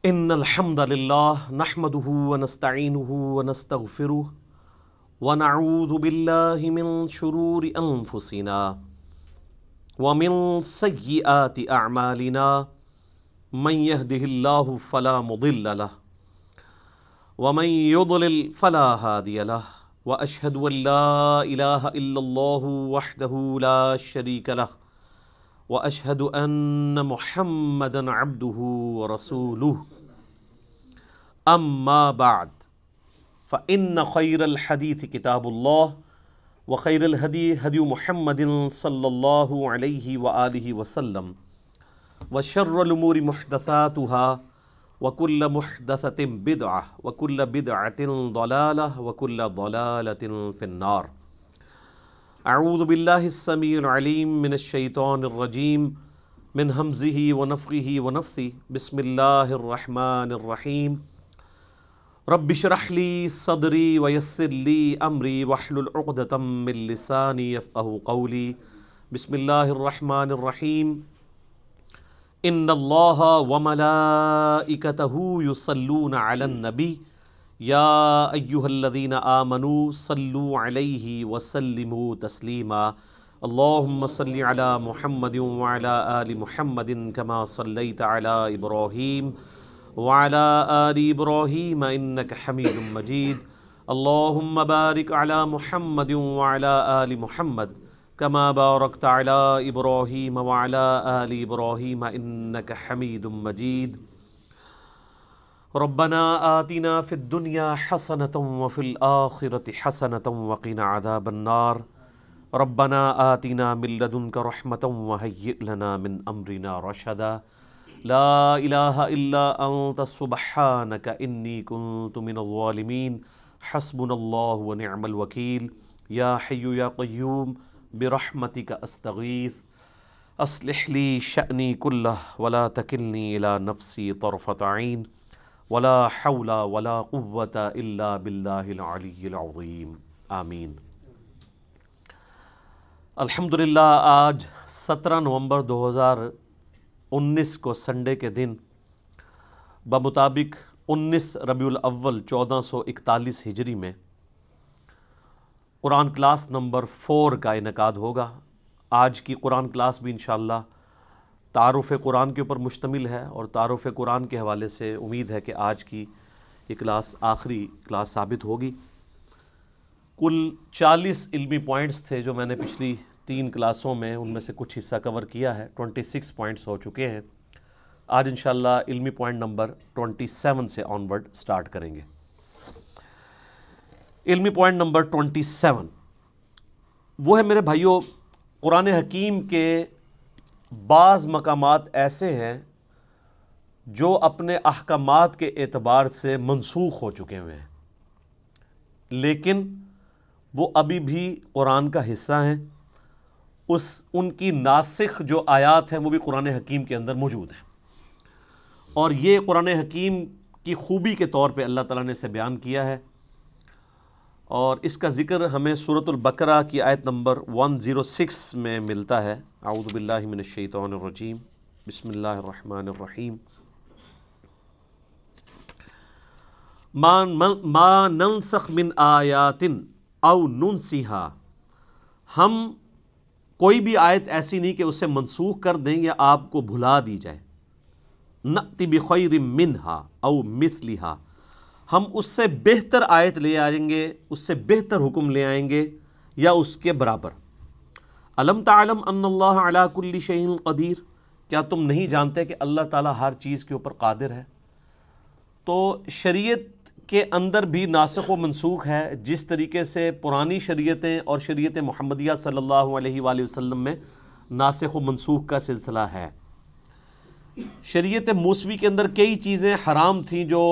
ان الحمد للہ نحمده ونستعینه ونستغفره ونعوذ باللہ من شرور انفسنا ومن سیئات اعمالنا من يهده اللہ فلا مضل له ومن يضلل فلا هادی له واشهد ان لا الہ الا اللہ وحدہ لا شریک له واشهد ان محمدا عبدہ ورسولہ اما بعد فان خیر الحدیث کتاب اللہ وخیر الہدی ہدی محمد صلی اللہ علیہ وآلہ وسلم وشر الامور محدثاتها وکل محدثۃ بدعہ وکل بدعۃ ضلالہ وکل ضلالۃ فی النار۔ اعوذ باللہ السمیع العلیم من الشیطان الرجیم من ہمزہ ونفخہ ونفثہ بسم اللہ الرحمن الرحیم رب اشرح لی صدری ویسر لی امری واحلل عقدۃ من لسانی یفقہوا قولی بسم اللہ الرحمن الرحیم ان اللہ وملائکتہ یصلون علی النبی یا ایہا الذین آمنوا صلوا علیہ وسلموا تسلیما اللہم صل علی محمد وعلی آل محمد کما صلیت علی ابراہیم وعلی آل ابراہیم انک حمید مجید اللہم بارک علی محمد وعلی آل محمد کما بارکت علی ابراہیم وعلی آل ابراہیم انک حمید مجید ربنا آتنا فی الدنیا حسنة وفی الآخرة حسنة وقنا عذاب النار ربنا آتنا من لدنک رحمة وہیئ لنا من امرنا رشدا لا الہ الا انت سبحانک انی کنت من الظالمین حسبنا اللہ ونعم الوکیل یا حی یا قیوم برحمتک استغیث اصلح لی شأنی کلہ ولا تکلنی الی نفسی طرفۃ عین ولا حول ولا قوة الا باللہ العلی العظیم آمین۔ الحمدللہ آج 17 نومبر 2019 کو سنڈے کے دن بمطابق 19 ربیع الاول 1441 ہجری میں قرآن کلاس نمبر 4 کا انعقاد ہوگا۔ آج کی قرآن کلاس بھی انشاءاللہ تعارف قرآن کے اوپر مشتمل ہے، اور تعارف قرآن کے حوالے سے امید ہے کہ آج کی یہ کلاس آخری کلاس ثابت ہوگی۔ کل 40 علمی پوائنٹس تھے جو میں نے پچھلی 3 کلاسوں میں ان میں سے کچھ حصہ کور کیا ہے، 26 پوائنٹس ہو چکے ہیں۔ آج انشاءاللہ علمی پوائنٹ نمبر 27 سے آن ورڈ سٹارٹ کریں گے۔ علمی پوائنٹ نمبر 27 وہ ہے میرے بھائیوں، قرآن حکیم کے بعض مقامات ایسے ہیں جو اپنے احکامات کے اعتبار سے منسوخ ہو چکے ہوئے ہیں، لیکن وہ ابھی بھی قرآن کا حصہ ہیں۔ ان کی ناسخ جو آیات ہیں وہ بھی قرآن حکیم کے اندر موجود ہیں، اور یہ قرآن حکیم کی خوبی کے طور پہ اللہ تعالیٰ نے اسے بیان کیا ہے، اور اس کا ذکر ہمیں سورۃ البقرہ کی آیت نمبر 106 میں ملتا ہے۔ اعوذ باللہ من الشیطان الرجیم بسم اللہ الرحمن الرحیم ما ننسخ من آیات او ننسیہا، ہم کوئی بھی آیت ایسی نہیں کہ اسے منسوخ کر دیں یا آپ کو بھلا دی جائے۔ نأتی بخیر منہا او مثلہا، ہم اس سے بہتر آیت لے آئیں گے، اس سے بہتر حکم لے آئیں گے یا اس کے برابر۔ الم تعلم ان اللہ علی کل شیء قدیر، کیا تم نہیں جانتے کہ اللہ تعالیٰ ہر چیز کے اوپر قادر ہے؟ تو شریعت کے اندر بھی ناسخ و منسوخ ہے، جس طریقے سے پرانی شریعتیں اور شریعت محمدیہ صلی اللہ علیہ وآلہ وسلم میں ناسخ و منسوخ کا سلسلہ ہے۔ شریعت موسوی کے اندر کئی چیزیں حرام تھیں جو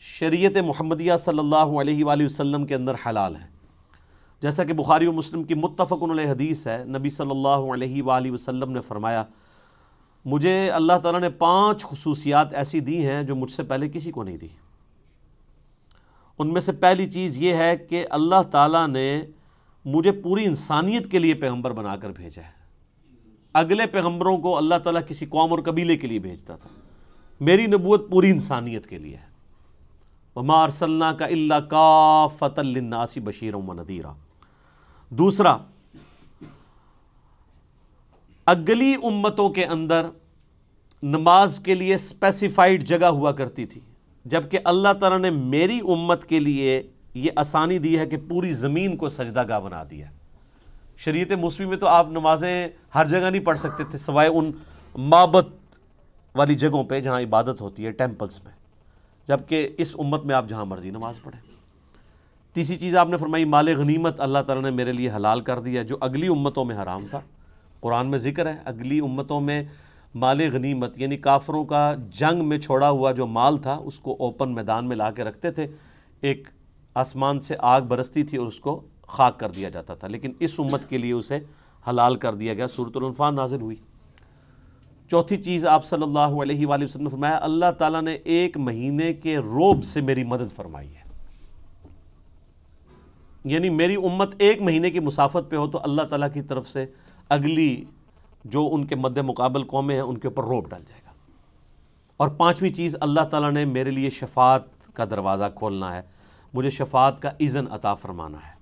شریعت محمدیہ صلی اللہ علیہ وآلہ وسلم کے اندر حلال ہیں، جیسا کہ بخاری و مسلم کی متفق علیہ حدیث ہے۔ نبی صلی اللہ علیہ وآلہ وسلم نے فرمایا، مجھے اللہ تعالیٰ نے 5 خصوصیات ایسی دی ہیں جو مجھ سے پہلے کسی کو نہیں دی۔ ان میں سے پہلی چیز یہ ہے کہ اللہ تعالیٰ نے مجھے پوری انسانیت کے لیے پیغمبر بنا کر بھیجا ہے۔ اگلے پیغمبروں کو اللہ تعالیٰ کسی قوم اور قبیلے کے لیے بھیجتا تھا، میری نبوت پوری انسانیت کے لیے ہے. وما ارسلناک الا کافۃ للناس بشیرا ونذیرا. دوسرا، اگلی امتوں کے اندر نماز کے لیے اسپیسیفائڈ جگہ ہوا کرتی تھی، جبکہ اللہ تعالیٰ نے میری امت کے لیے یہ آسانی دی ہے کہ پوری زمین کو سجدہ گاہ بنا دیا ہے. شریعت موسوی میں تو آپ نمازیں ہر جگہ نہیں پڑھ سکتے تھے سوائے ان معبد والی جگہوں پہ جہاں عبادت ہوتی ہے، ٹیمپلز میں، جبکہ اس امت میں آپ جہاں مرضی نماز پڑھیں. تیسری چیز آپ نے فرمائی مال غنیمت اللہ تعالیٰ نے میرے لیے حلال کر دیا جو اگلی امتوں میں حرام تھا. قرآن میں ذکر ہے اگلی امتوں میں مال غنیمت یعنی کافروں کا جنگ میں چھوڑا ہوا جو مال تھا اس کو اوپن میدان میں لا کے رکھتے تھے، ایک آسمان سے آگ برستی تھی اور اس کو خاک کر دیا جاتا تھا، لیکن اس امت کے لیے اسے حلال کر دیا گیا. سورۃ الانفال نازل ہوئی. چوتھی چیز آپ صلی اللہ علیہ وآلہ وسلم نے فرمایا اللہ تعالیٰ نے ایک مہینے کے روب سے میری مدد فرمائی ہے، یعنی میری امت ایک مہینے کی مسافت پہ ہو تو اللہ تعالیٰ کی طرف سے اگلی جو ان کے مد مقابل قومیں ہیں ان کے اوپر روب ڈال جائے گا. اور پانچویں چیز اللہ تعالیٰ نے میرے لیے شفاعت کا دروازہ کھولنا ہے، مجھے شفاعت کا اذن عطا فرمانا ہے.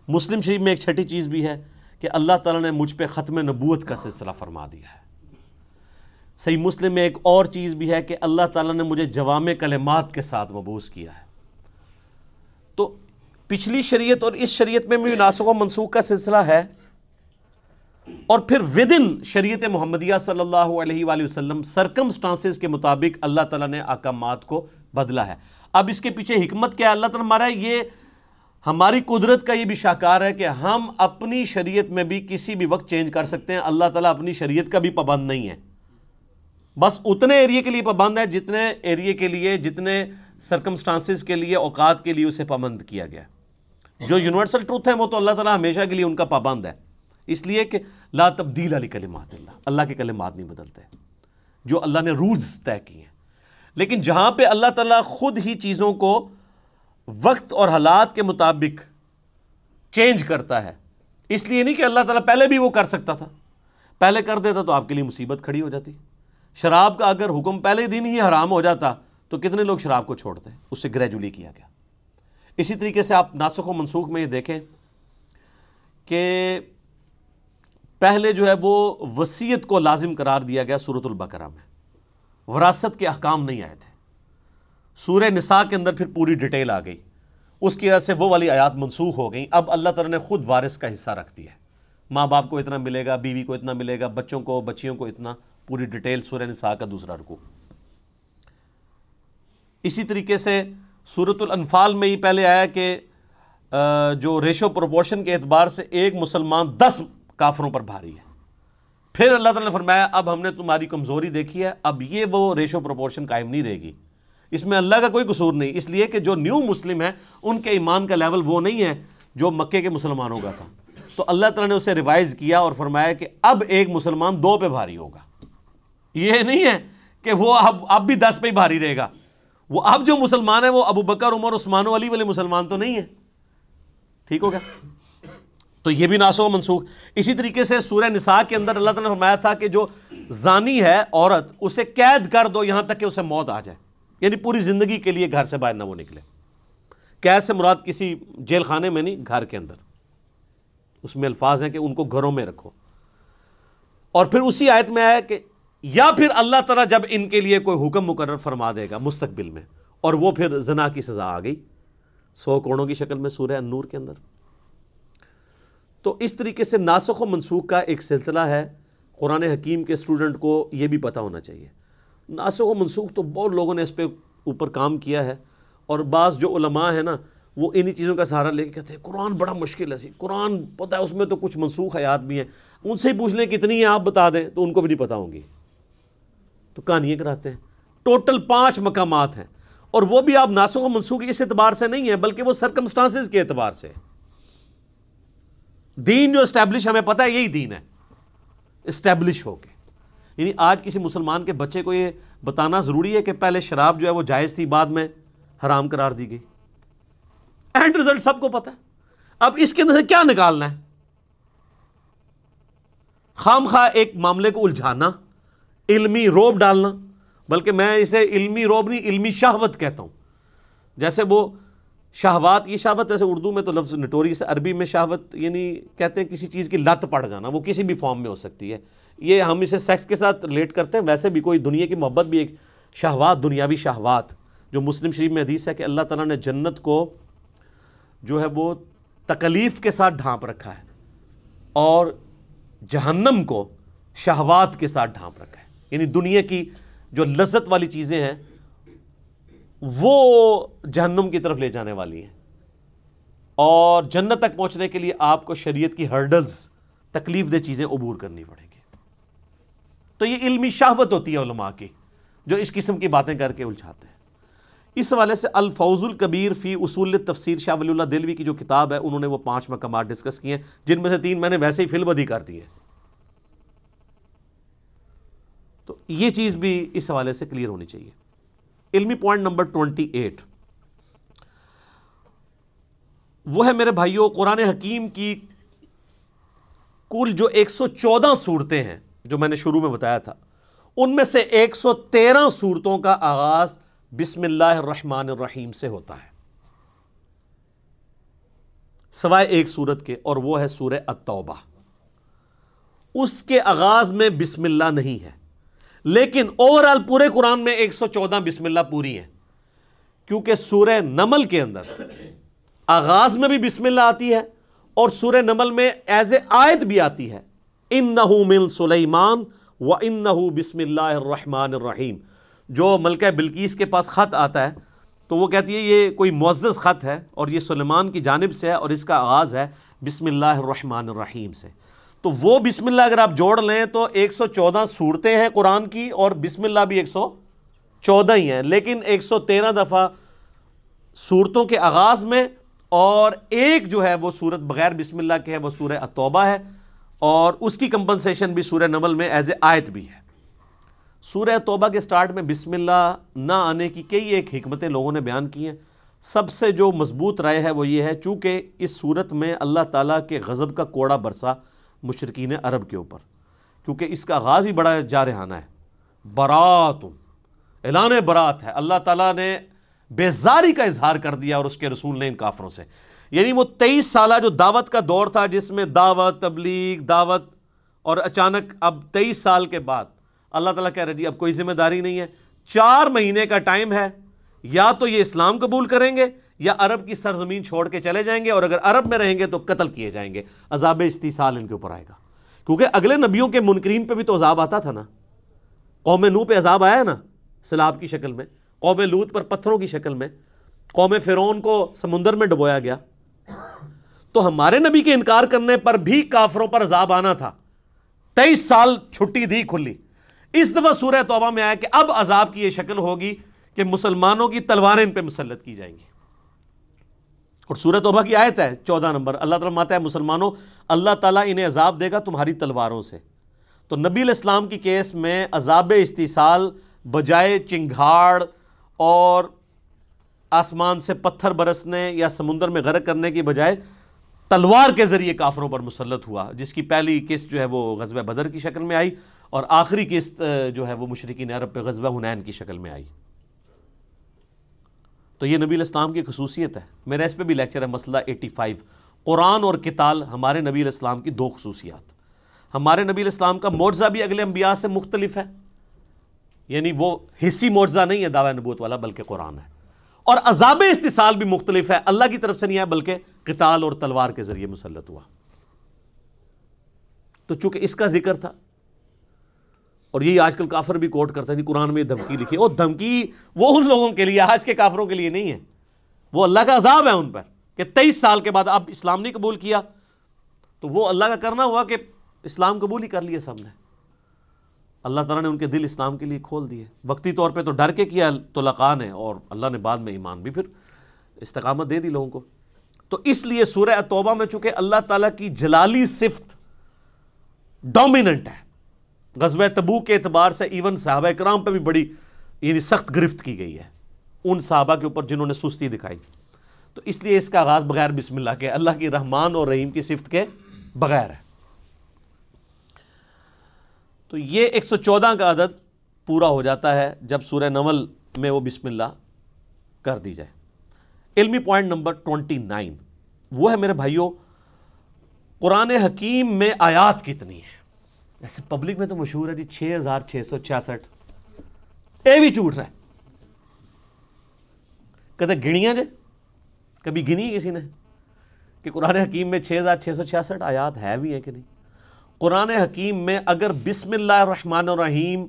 مسلم شریف میں ایک چھٹی چیز بھی ہے کہ اللہ تعالیٰ نے مجھ پہ ختم نبوت کا سلسلہ فرما دیا ہے. صحیح مسلم میں ایک اور چیز بھی ہے کہ اللہ تعالیٰ نے مجھے جوامع کلمات کے ساتھ مبعوث کیا ہے. تو پچھلی شریعت اور اس شریعت میں بھی ناسخ و منسوخ کا سلسلہ ہے، اور پھر ودن شریعت محمدیہ صلی اللہ علیہ وآلہ وسلم سرکمسٹانسز کے مطابق اللہ تعالیٰ نے احکامات کو بدلا ہے. اب اس کے پیچھے حکمت کیا ہے؟ اللہ تعالیٰ ہمارا یہ ہماری قدرت کا یہ بھی شاہکار ہے کہ ہم اپنی شریعت میں بھی کسی بھی وقت چینج کر سکتے ہیں. اللہ تعالیٰ اپنی شریعت کا بھی پابند نہیں ہے، بس اتنے ایریے کے لیے پابند ہے جتنے ایریے کے لیے، جتنے سرکمسٹانسز کے لیے، اوقات کے لیے اسے پابند کیا گیا. جو یونیورسل ٹروتھ ہیں وہ تو اللہ تعالیٰ ہمیشہ کے لیے ان کا پابند ہے، اس لیے کہ لا تبدیل لکلمات اللہ، اللہ کے کلمات نہیں بدلتے جو اللہ نے رولز طے کیے ہیں. لیکن جہاں پہ اللہ تعالیٰ خود ہی چیزوں کو وقت اور حالات کے مطابق چینج کرتا ہے، اس لیے نہیں کہ اللہ تعالیٰ پہلے بھی وہ کر سکتا تھا، پہلے کر دیتا تو آپ کے لیے مصیبت کھڑی ہو جاتی. شراب کا اگر حکم پہلے دن ہی حرام ہو جاتا تو کتنے لوگ شراب کو چھوڑتے، اس سے گریجولی کیا گیا. اسی طریقے سے آپ ناسخ و منسوخ میں یہ دیکھیں کہ پہلے جو ہے وہ وصیت کو لازم قرار دیا گیا سورۃ البقرہ میں، وراثت کے احکام نہیں آئے تھے. سورہ نساء کے اندر پھر پوری ڈیٹیل آ گئی، اس کی وجہ سے وہ والی آیات منسوخ ہو گئیں. اب اللہ تعالیٰ نے خود وارث کا حصہ رکھ دیا ہے، ماں باپ کو اتنا ملے گا، بیوی کو اتنا ملے گا، بچوں کو بچیوں کو اتنا، پوری ڈیٹیل سورہ نساء کا دوسرا رکوع. اسی طریقے سے سورۃ الانفال میں ہی پہلے آیا کہ جو ریشو پروپورشن کے اعتبار سے ایک مسلمان 10 کافروں پر بھاری ہے. پھر اللہ تعالیٰ نے فرمایا اب ہم نے تمہاری کمزوری دیکھی ہے، اب یہ وہ ریشو پروپورشن قائم نہیں رہے گی. اس میں اللہ کا کوئی قصور نہیں، اس لیے کہ جو نیو مسلم ہیں ان کے ایمان کا لیول وہ نہیں ہے جو مکے کے مسلمانوں کا تھا. تو اللہ تعالیٰ نے اسے ریوائز کیا اور فرمایا کہ اب ایک مسلمان 2 پہ بھاری ہوگا. یہ نہیں ہے کہ وہ اب بھی 10 پہ ہی بھاری رہے گا. وہ اب جو مسلمان ہیں وہ ابو بکر، عمر، عثمان و علی والے مسلمان تو نہیں ہیں. ٹھیک ہو گیا؟ تو یہ بھی ناسخ و منسوخ. اسی طریقے سے سورہ نساء کے اندر اللہ تعالیٰ نے فرمایا تھا کہ جو زانی ہے عورت اسے قید کر دو یہاں تک کہ اسے موت آ جائے، یعنی پوری زندگی کے لیے گھر سے باہر نہ وہ نکلے. قید سے مراد کسی جیل خانے میں نہیں، گھر کے اندر. اس میں الفاظ ہیں کہ ان کو گھروں میں رکھو. اور پھر اسی آیت میں آیا کہ یا پھر اللہ تعالیٰ جب ان کے لیے کوئی حکم مقرر فرما دے گا مستقبل میں، اور وہ پھر زنا کی سزا آ گئی 100 کوڑوں کی شکل میں سورہ النور کے اندر. تو اس طریقے سے ناسخ و منسوخ کا ایک سلسلہ ہے. قرآن حکیم کے اسٹوڈنٹ کو یہ بھی پتہ ہونا چاہیے. ناسخ و منسوخ تو بہت لوگوں نے اس پہ اوپر کام کیا ہے، اور بعض جو علماء ہیں نا وہ انہی چیزوں کا سہارا لے کے کہتے ہیں قرآن بڑا مشکل ہے. قرآن پتہ ہے اس میں تو کچھ منسوخ آیات بھی ہیں، ان سے ہی پوچھ لیں کتنی ہیں آپ بتا دیں تو ان کو بھی نہیں پتہ ہوں گی، تو کہانیاں کراتے ہیں. ٹوٹل 5 مقامات ہیں، اور وہ بھی آپ ناسخ و منسوخ اس اعتبار سے نہیں ہے بلکہ وہ سرکمسٹانسز کے اعتبار سے. دین جو اسٹیبلش ہمیں پتہ ہے یہی دین ہے اسٹیبلش ہو کے. یعنی آج کسی مسلمان کے بچے کو یہ بتانا ضروری ہے کہ پہلے شراب جو ہے وہ جائز تھی، بعد میں حرام قرار دی گئی. اینڈ رزلٹ سب کو پتہ ہے. اب اس کے اندر سے کیا نکالنا ہے؟ خام خواہ ایک معاملے کو الجھانا، علمی روب ڈالنا، بلکہ میں اسے علمی روب نہیں، علمی شہوت کہتا ہوں. جیسے وہ شہوات، یہ شہوت ویسے اردو میں تو لفظ نٹوریس، عربی میں شہوت یعنی کہتے ہیں کسی چیز کی لت پڑ جانا، وہ کسی بھی فارم میں ہو سکتی ہے. یہ ہم اسے سیکس کے ساتھ ریلیٹ کرتے ہیں، ویسے بھی کوئی دنیا کی محبت بھی ایک شہوات، دنیاوی شہوات. جو مسلم شریف میں حدیث ہے کہ اللہ تعالیٰ نے جنت کو جو ہے وہ تکلیف کے ساتھ ڈھانپ رکھا ہے اور جہنم کو شہوات کے ساتھ ڈھانپ رکھا ہے. یعنی دنیا کی جو لذت والی چیزیں ہیں وہ جہنم کی طرف لے جانے والی ہیں، اور جنت تک پہنچنے کے لیے آپ کو شریعت کی ہرڈلز، تکلیف دہ چیزیں عبور کرنی پڑیں گی. تو یہ علمی شہوت ہوتی ہے علماء کی، جو اس قسم کی باتیں کر کے الجھاتے ہیں. اس حوالے سے الفوز الکبیر فی اصول تفسیر شاہ ولی اللہ دہلوی کی جو کتاب ہے، انہوں نے وہ 5 مقامات ڈسکس کیے ہیں، جن میں سے 3 میں نے ویسے ہی فی البدی کر دی ہے. تو یہ چیز بھی اس حوالے سے کلیئر ہونی چاہیے. علمی پوائنٹ نمبر 28 وہ ہے میرے بھائیوں، قرآن حکیم کی کل جو 114 صورتیں ہیں جو میں نے شروع میں بتایا تھا، ان میں سے 113 صورتوں کا آغاز بسم اللہ الرحمن الرحیم سے ہوتا ہے، سوائے ایک صورت کے، اور وہ ہے سورہ التوبہ. اس کے آغاز میں بسم اللہ نہیں ہے، لیکن اوورال پورے قرآن میں 114 بسم اللہ پوری ہیں، کیونکہ سورہ نمل کے اندر آغاز میں بھی بسم اللہ آتی ہے، اور سورہ نمل میں ایز اے آیت بھی آتی ہے، اِنَّهُ مِن سُلَيْمَانَ وَإِنَّهُ بسم اللہ الرحمن الرحیم. جو ملکہ بلقیس کے پاس خط آتا ہے تو وہ کہتی ہے یہ کوئی معزز خط ہے اور یہ سلیمان کی جانب سے ہے، اور اس کا آغاز ہے بسم اللہ الرحمن الرحیم سے. تو وہ بسم اللہ اگر آپ جوڑ لیں تو 114 صورتیں ہیں قرآن کی، اور بسم اللہ بھی 114 ہی ہیں، لیکن 113 دفعہ صورتوں کے آغاز میں، اور ایک جو ہے وہ صورت بغیر بسم اللہ کے ہے، وہ سورہ التوبہ ہے، اور اس کی کمپنسیشن بھی سورہ نمل میں ایز اے آیت بھی ہے. سورہ توبہ کے سٹارٹ میں بسم اللہ نہ آنے کی کئی ایک حکمتیں لوگوں نے بیان کی ہیں. سب سے جو مضبوط رائے ہے وہ یہ ہے، چونکہ اس صورت میں اللہ تعالیٰ کے غضب کا کوڑا برسا مشرکین عرب کے اوپر، کیونکہ اس کا آغاز ہی بڑا جارحانہ ہے، برات، اعلان برات ہے. اللہ تعالیٰ نے بیزاری کا اظہار کر دیا اور اس کے رسول نے ان کافروں سے. یعنی وہ 23 سالہ جو دعوت کا دور تھا، جس میں دعوت، تبلیغ، دعوت، اور اچانک اب 23 سال کے بعد اللہ تعالیٰ کہہ رہے جی اب کوئی ذمہ داری نہیں ہے، 4 مہینے کا ٹائم ہے، یا تو یہ اسلام قبول کریں گے یا عرب کی سرزمین چھوڑ کے چلے جائیں گے، اور اگر عرب میں رہیں گے تو قتل کیے جائیں گے. عذاب استیصال ان کے اوپر آئے گا، کیونکہ اگلے نبیوں کے منکرین پہ بھی تو عذاب آتا تھا نا. قوم نوح پہ عذاب آیا نا سیلاب کی شکل میں، قوم لوط پر پتھروں کی شکل میں، قوم فرعون کو سمندر میں ڈبویا گیا. تو ہمارے نبی کے انکار کرنے پر بھی کافروں پر عذاب آنا تھا. 23 سال چھٹی دی کھلی. اس دفعہ سورہ توبہ میں آیا کہ اب عذاب کی یہ شکل ہوگی کہ مسلمانوں کی تلواریں ان پہ مسلط کی جائیں گی. اور سورہ توبہ کی آیت ہے 14 نمبر، اللہ تعالیٰ فرماتا ہے مسلمانوں اللہ تعالیٰ انہیں عذاب دے گا تمہاری تلواروں سے. تو نبی علیہ السلام کی کیس میں عذاب استیصال بجائے چنگھاڑ اور آسمان سے پتھر برسنے یا سمندر میں غرق کرنے کی بجائے تلوار کے ذریعے کافروں پر مسلط ہوا، جس کی پہلی قسط جو ہے وہ غزوہ بدر کی شکل میں آئی، اور آخری قسط جو ہے وہ مشرکین عرب پہ غزوہ حنین کی شکل میں آئی. تو یہ نبی علیہ السلام کی خصوصیت ہے. میرا اس پہ بھی لیکچر ہے، مسئلہ 85، قرآن اور قتال ہمارے نبی علیہ السلام کی 2 خصوصیات. ہمارے نبی علیہ السلام کا معجزہ بھی اگلے انبیاء سے مختلف ہے، یعنی وہ حصی معجزہ نہیں ہے دعوی نبوت والا، بلکہ قرآن ہے. اور عذاب استیصال بھی مختلف ہے، اللہ کی طرف سے نہیں ہے بلکہ قتال اور تلوار کے ذریعے مسلط ہوا. تو چونکہ اس کا ذکر تھا، اور یہی آج کل کافر بھی کوٹ کرتا ہے نہیں قرآن میں دھمکی لکھی ہے، اور دھمکی وہ ان لوگوں کے لیے، آج کے کافروں کے لیے نہیں ہے، وہ اللہ کا عذاب ہے ان پر کہ 23 سال کے بعد اب اسلام نہیں قبول کیا. تو وہ اللہ کا کرنا ہوا کہ اسلام قبول ہی کر لیے سب نے. اللہ تعالیٰ نے ان کے دل اسلام کے لیے کھول دیے. وقتی طور پہ تو ڈر کے کیا تو لقاء نے، اور اللہ نے بعد میں ایمان بھی پھر استقامت دے دی لوگوں کو. تو اس لیے سورہ التوبہ میں چونکہ اللہ تعالیٰ کی جلالی صفت ڈومیننٹ ہے، غزوہ تبوک کے اعتبار سے ایون صحابہ کرام پہ بھی بڑی یعنی سخت گرفت کی گئی ہے، ان صحابہ کے اوپر جنہوں نے سستی دکھائی. تو اس لیے اس کا آغاز بغیر بسم اللہ کے، اللہ کی رحمان اور رحیم کی صفت کے بغیر ہے. تو یہ 114 کا عدد پورا ہو جاتا ہے جب سورہ نمل میں وہ بسم اللہ کر دی جائے۔ علمی پوائنٹ نمبر 29 وہ ہے میرے بھائیوں، قرآن حکیم میں آیات کتنی ہیں؟ ایسے پبلک میں تو مشہور ہے جی 6666، اے بھی جھوٹ رہا ہے، کہتے گنیاں جے، کبھی گنی کسی نے کہ قرآن حکیم میں 6666 آیات ہے بھی ہیں کہ نہیں؟ قرآن حکیم میں اگر بسم اللہ الرحمن الرحیم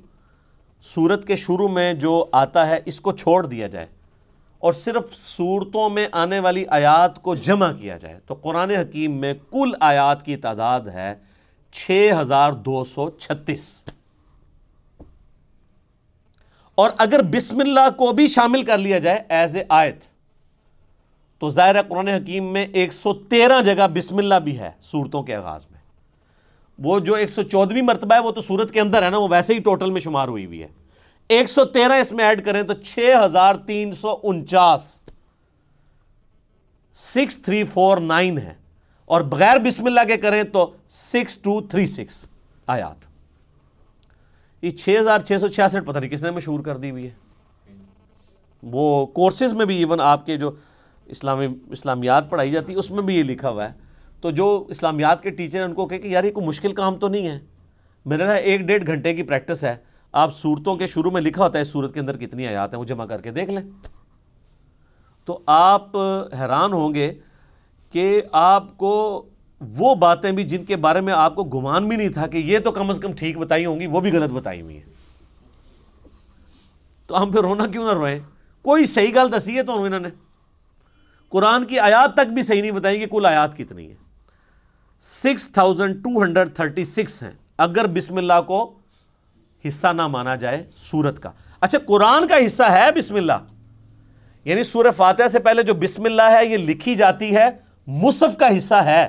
سورت کے شروع میں جو آتا ہے اس کو چھوڑ دیا جائے اور صرف سورتوں میں آنے والی آیات کو جمع کیا جائے تو قرآن حکیم میں کل آیات کی تعداد ہے 6236۔ اور اگر بسم اللہ کو بھی شامل کر لیا جائے ایز اے آیت تو ظاہر ہے قرآن حکیم میں 113 جگہ بسم اللہ بھی ہے سورتوں کے آغاز میں۔ وہ جو 114ویں مرتبہ ہے وہ تو سورت کے اندر ہے نا، وہ ویسے ہی ٹوٹل میں شمار ہوئی ہوئی ہے۔ 113 اس میں ایڈ کریں تو 6349 6349 ہے، اور بغیر بسم اللہ کے کریں تو 6236 آیات۔ یہ 6666 پتہ نہیں کس نے مشہور کر دی ہوئی ہے۔ وہ کورسز میں بھی ایون آپ کے جو اسلامیات پڑھائی جاتی ہے اس میں بھی یہ لکھا ہوا ہے، تو جو اسلامیات کے ٹیچر ہیں ان کو کہے کہ یار یہ کوئی مشکل کام تو نہیں ہے، میرا 1-1.5 گھنٹے کی پریکٹس ہے، آپ سورتوں کے شروع میں لکھا ہوتا ہے اس سورت کے اندر کتنی آیات ہیں وہ جمع کر کے دیکھ لیں، تو آپ حیران ہوں گے کہ آپ کو وہ باتیں بھی جن کے بارے میں آپ کو گمان بھی نہیں تھا کہ یہ تو کم از کم ٹھیک بتائی ہوں گی وہ بھی غلط بتائی ہوئی ہیں۔ تو ہم پھر رونا کیوں نہ روئیں؟ کوئی صحیح گل دسی ہے تو انہوں نے قرآن کی آیات تک بھی صحیح نہیں بتائیں کہ کل آیات کتنی ہے۔ 6236 ہیں اگر بسم اللہ کو حصہ نہ مانا جائے سورت کا۔ اچھا قرآن کا حصہ ہے بسم اللہ، یعنی سورہ فاتحہ سے پہلے جو بسم اللہ ہے یہ لکھی جاتی ہے، مصحف کا حصہ ہے۔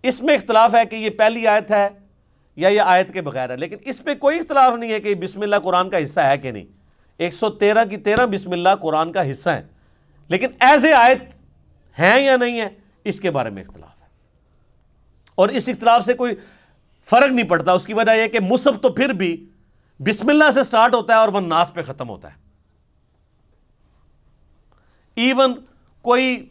اس میں اختلاف ہے کہ یہ پہلی آیت ہے یا یہ آیت کے بغیر ہے، لیکن اس پہ کوئی اختلاف نہیں ہے کہ بسم اللہ قرآن کا حصہ ہے کہ نہیں۔ 113 کی 13 بسم اللہ قرآن کا حصہ ہے، لیکن ایز اے آیت ہیں یا نہیں ہے اس کے بارے میں اختلاف ہے، اور اس اختلاف سے کوئی فرق نہیں پڑتا۔ اس کی وجہ یہ کہ مصحف تو پھر بھی بسم اللہ سے سٹارٹ ہوتا ہے اور والناس پہ ختم ہوتا ہے۔ ایون کوئی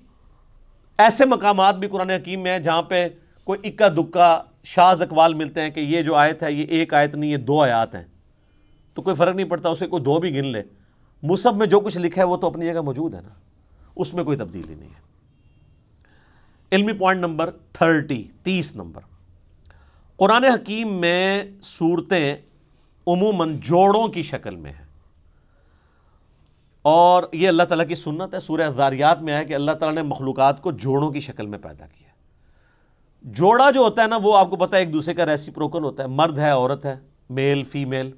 ایسے مقامات بھی قرآن حکیم میں ہیں جہاں پہ کوئی اکا دکا شاذ اقوال ملتے ہیں کہ یہ جو آیت ہے یہ ایک آیت نہیں، یہ 2 آیات ہیں، تو کوئی فرق نہیں پڑتا، اسے کوئی 2 بھی گن لے، مصحف میں جو کچھ لکھا ہے وہ تو اپنی جگہ موجود ہے نا، اس میں کوئی تبدیلی نہیں ہے۔ علمی پوائنٹ نمبر 30 نمبر، قرآن حکیم میں صورتیں عموماً جوڑوں کی شکل میں ہیں، اور یہ اللہ تعالیٰ کی سنت ہے۔ سورہ ذاریات میں ہے کہ اللہ تعالیٰ نے مخلوقات کو جوڑوں کی شکل میں پیدا کیا ہے۔ جوڑا جو ہوتا ہے نا وہ آپ کو پتہ ہے ایک دوسرے کا ریسیپروکل ہوتا ہے، مرد ہے عورت ہے، میل فیمیل،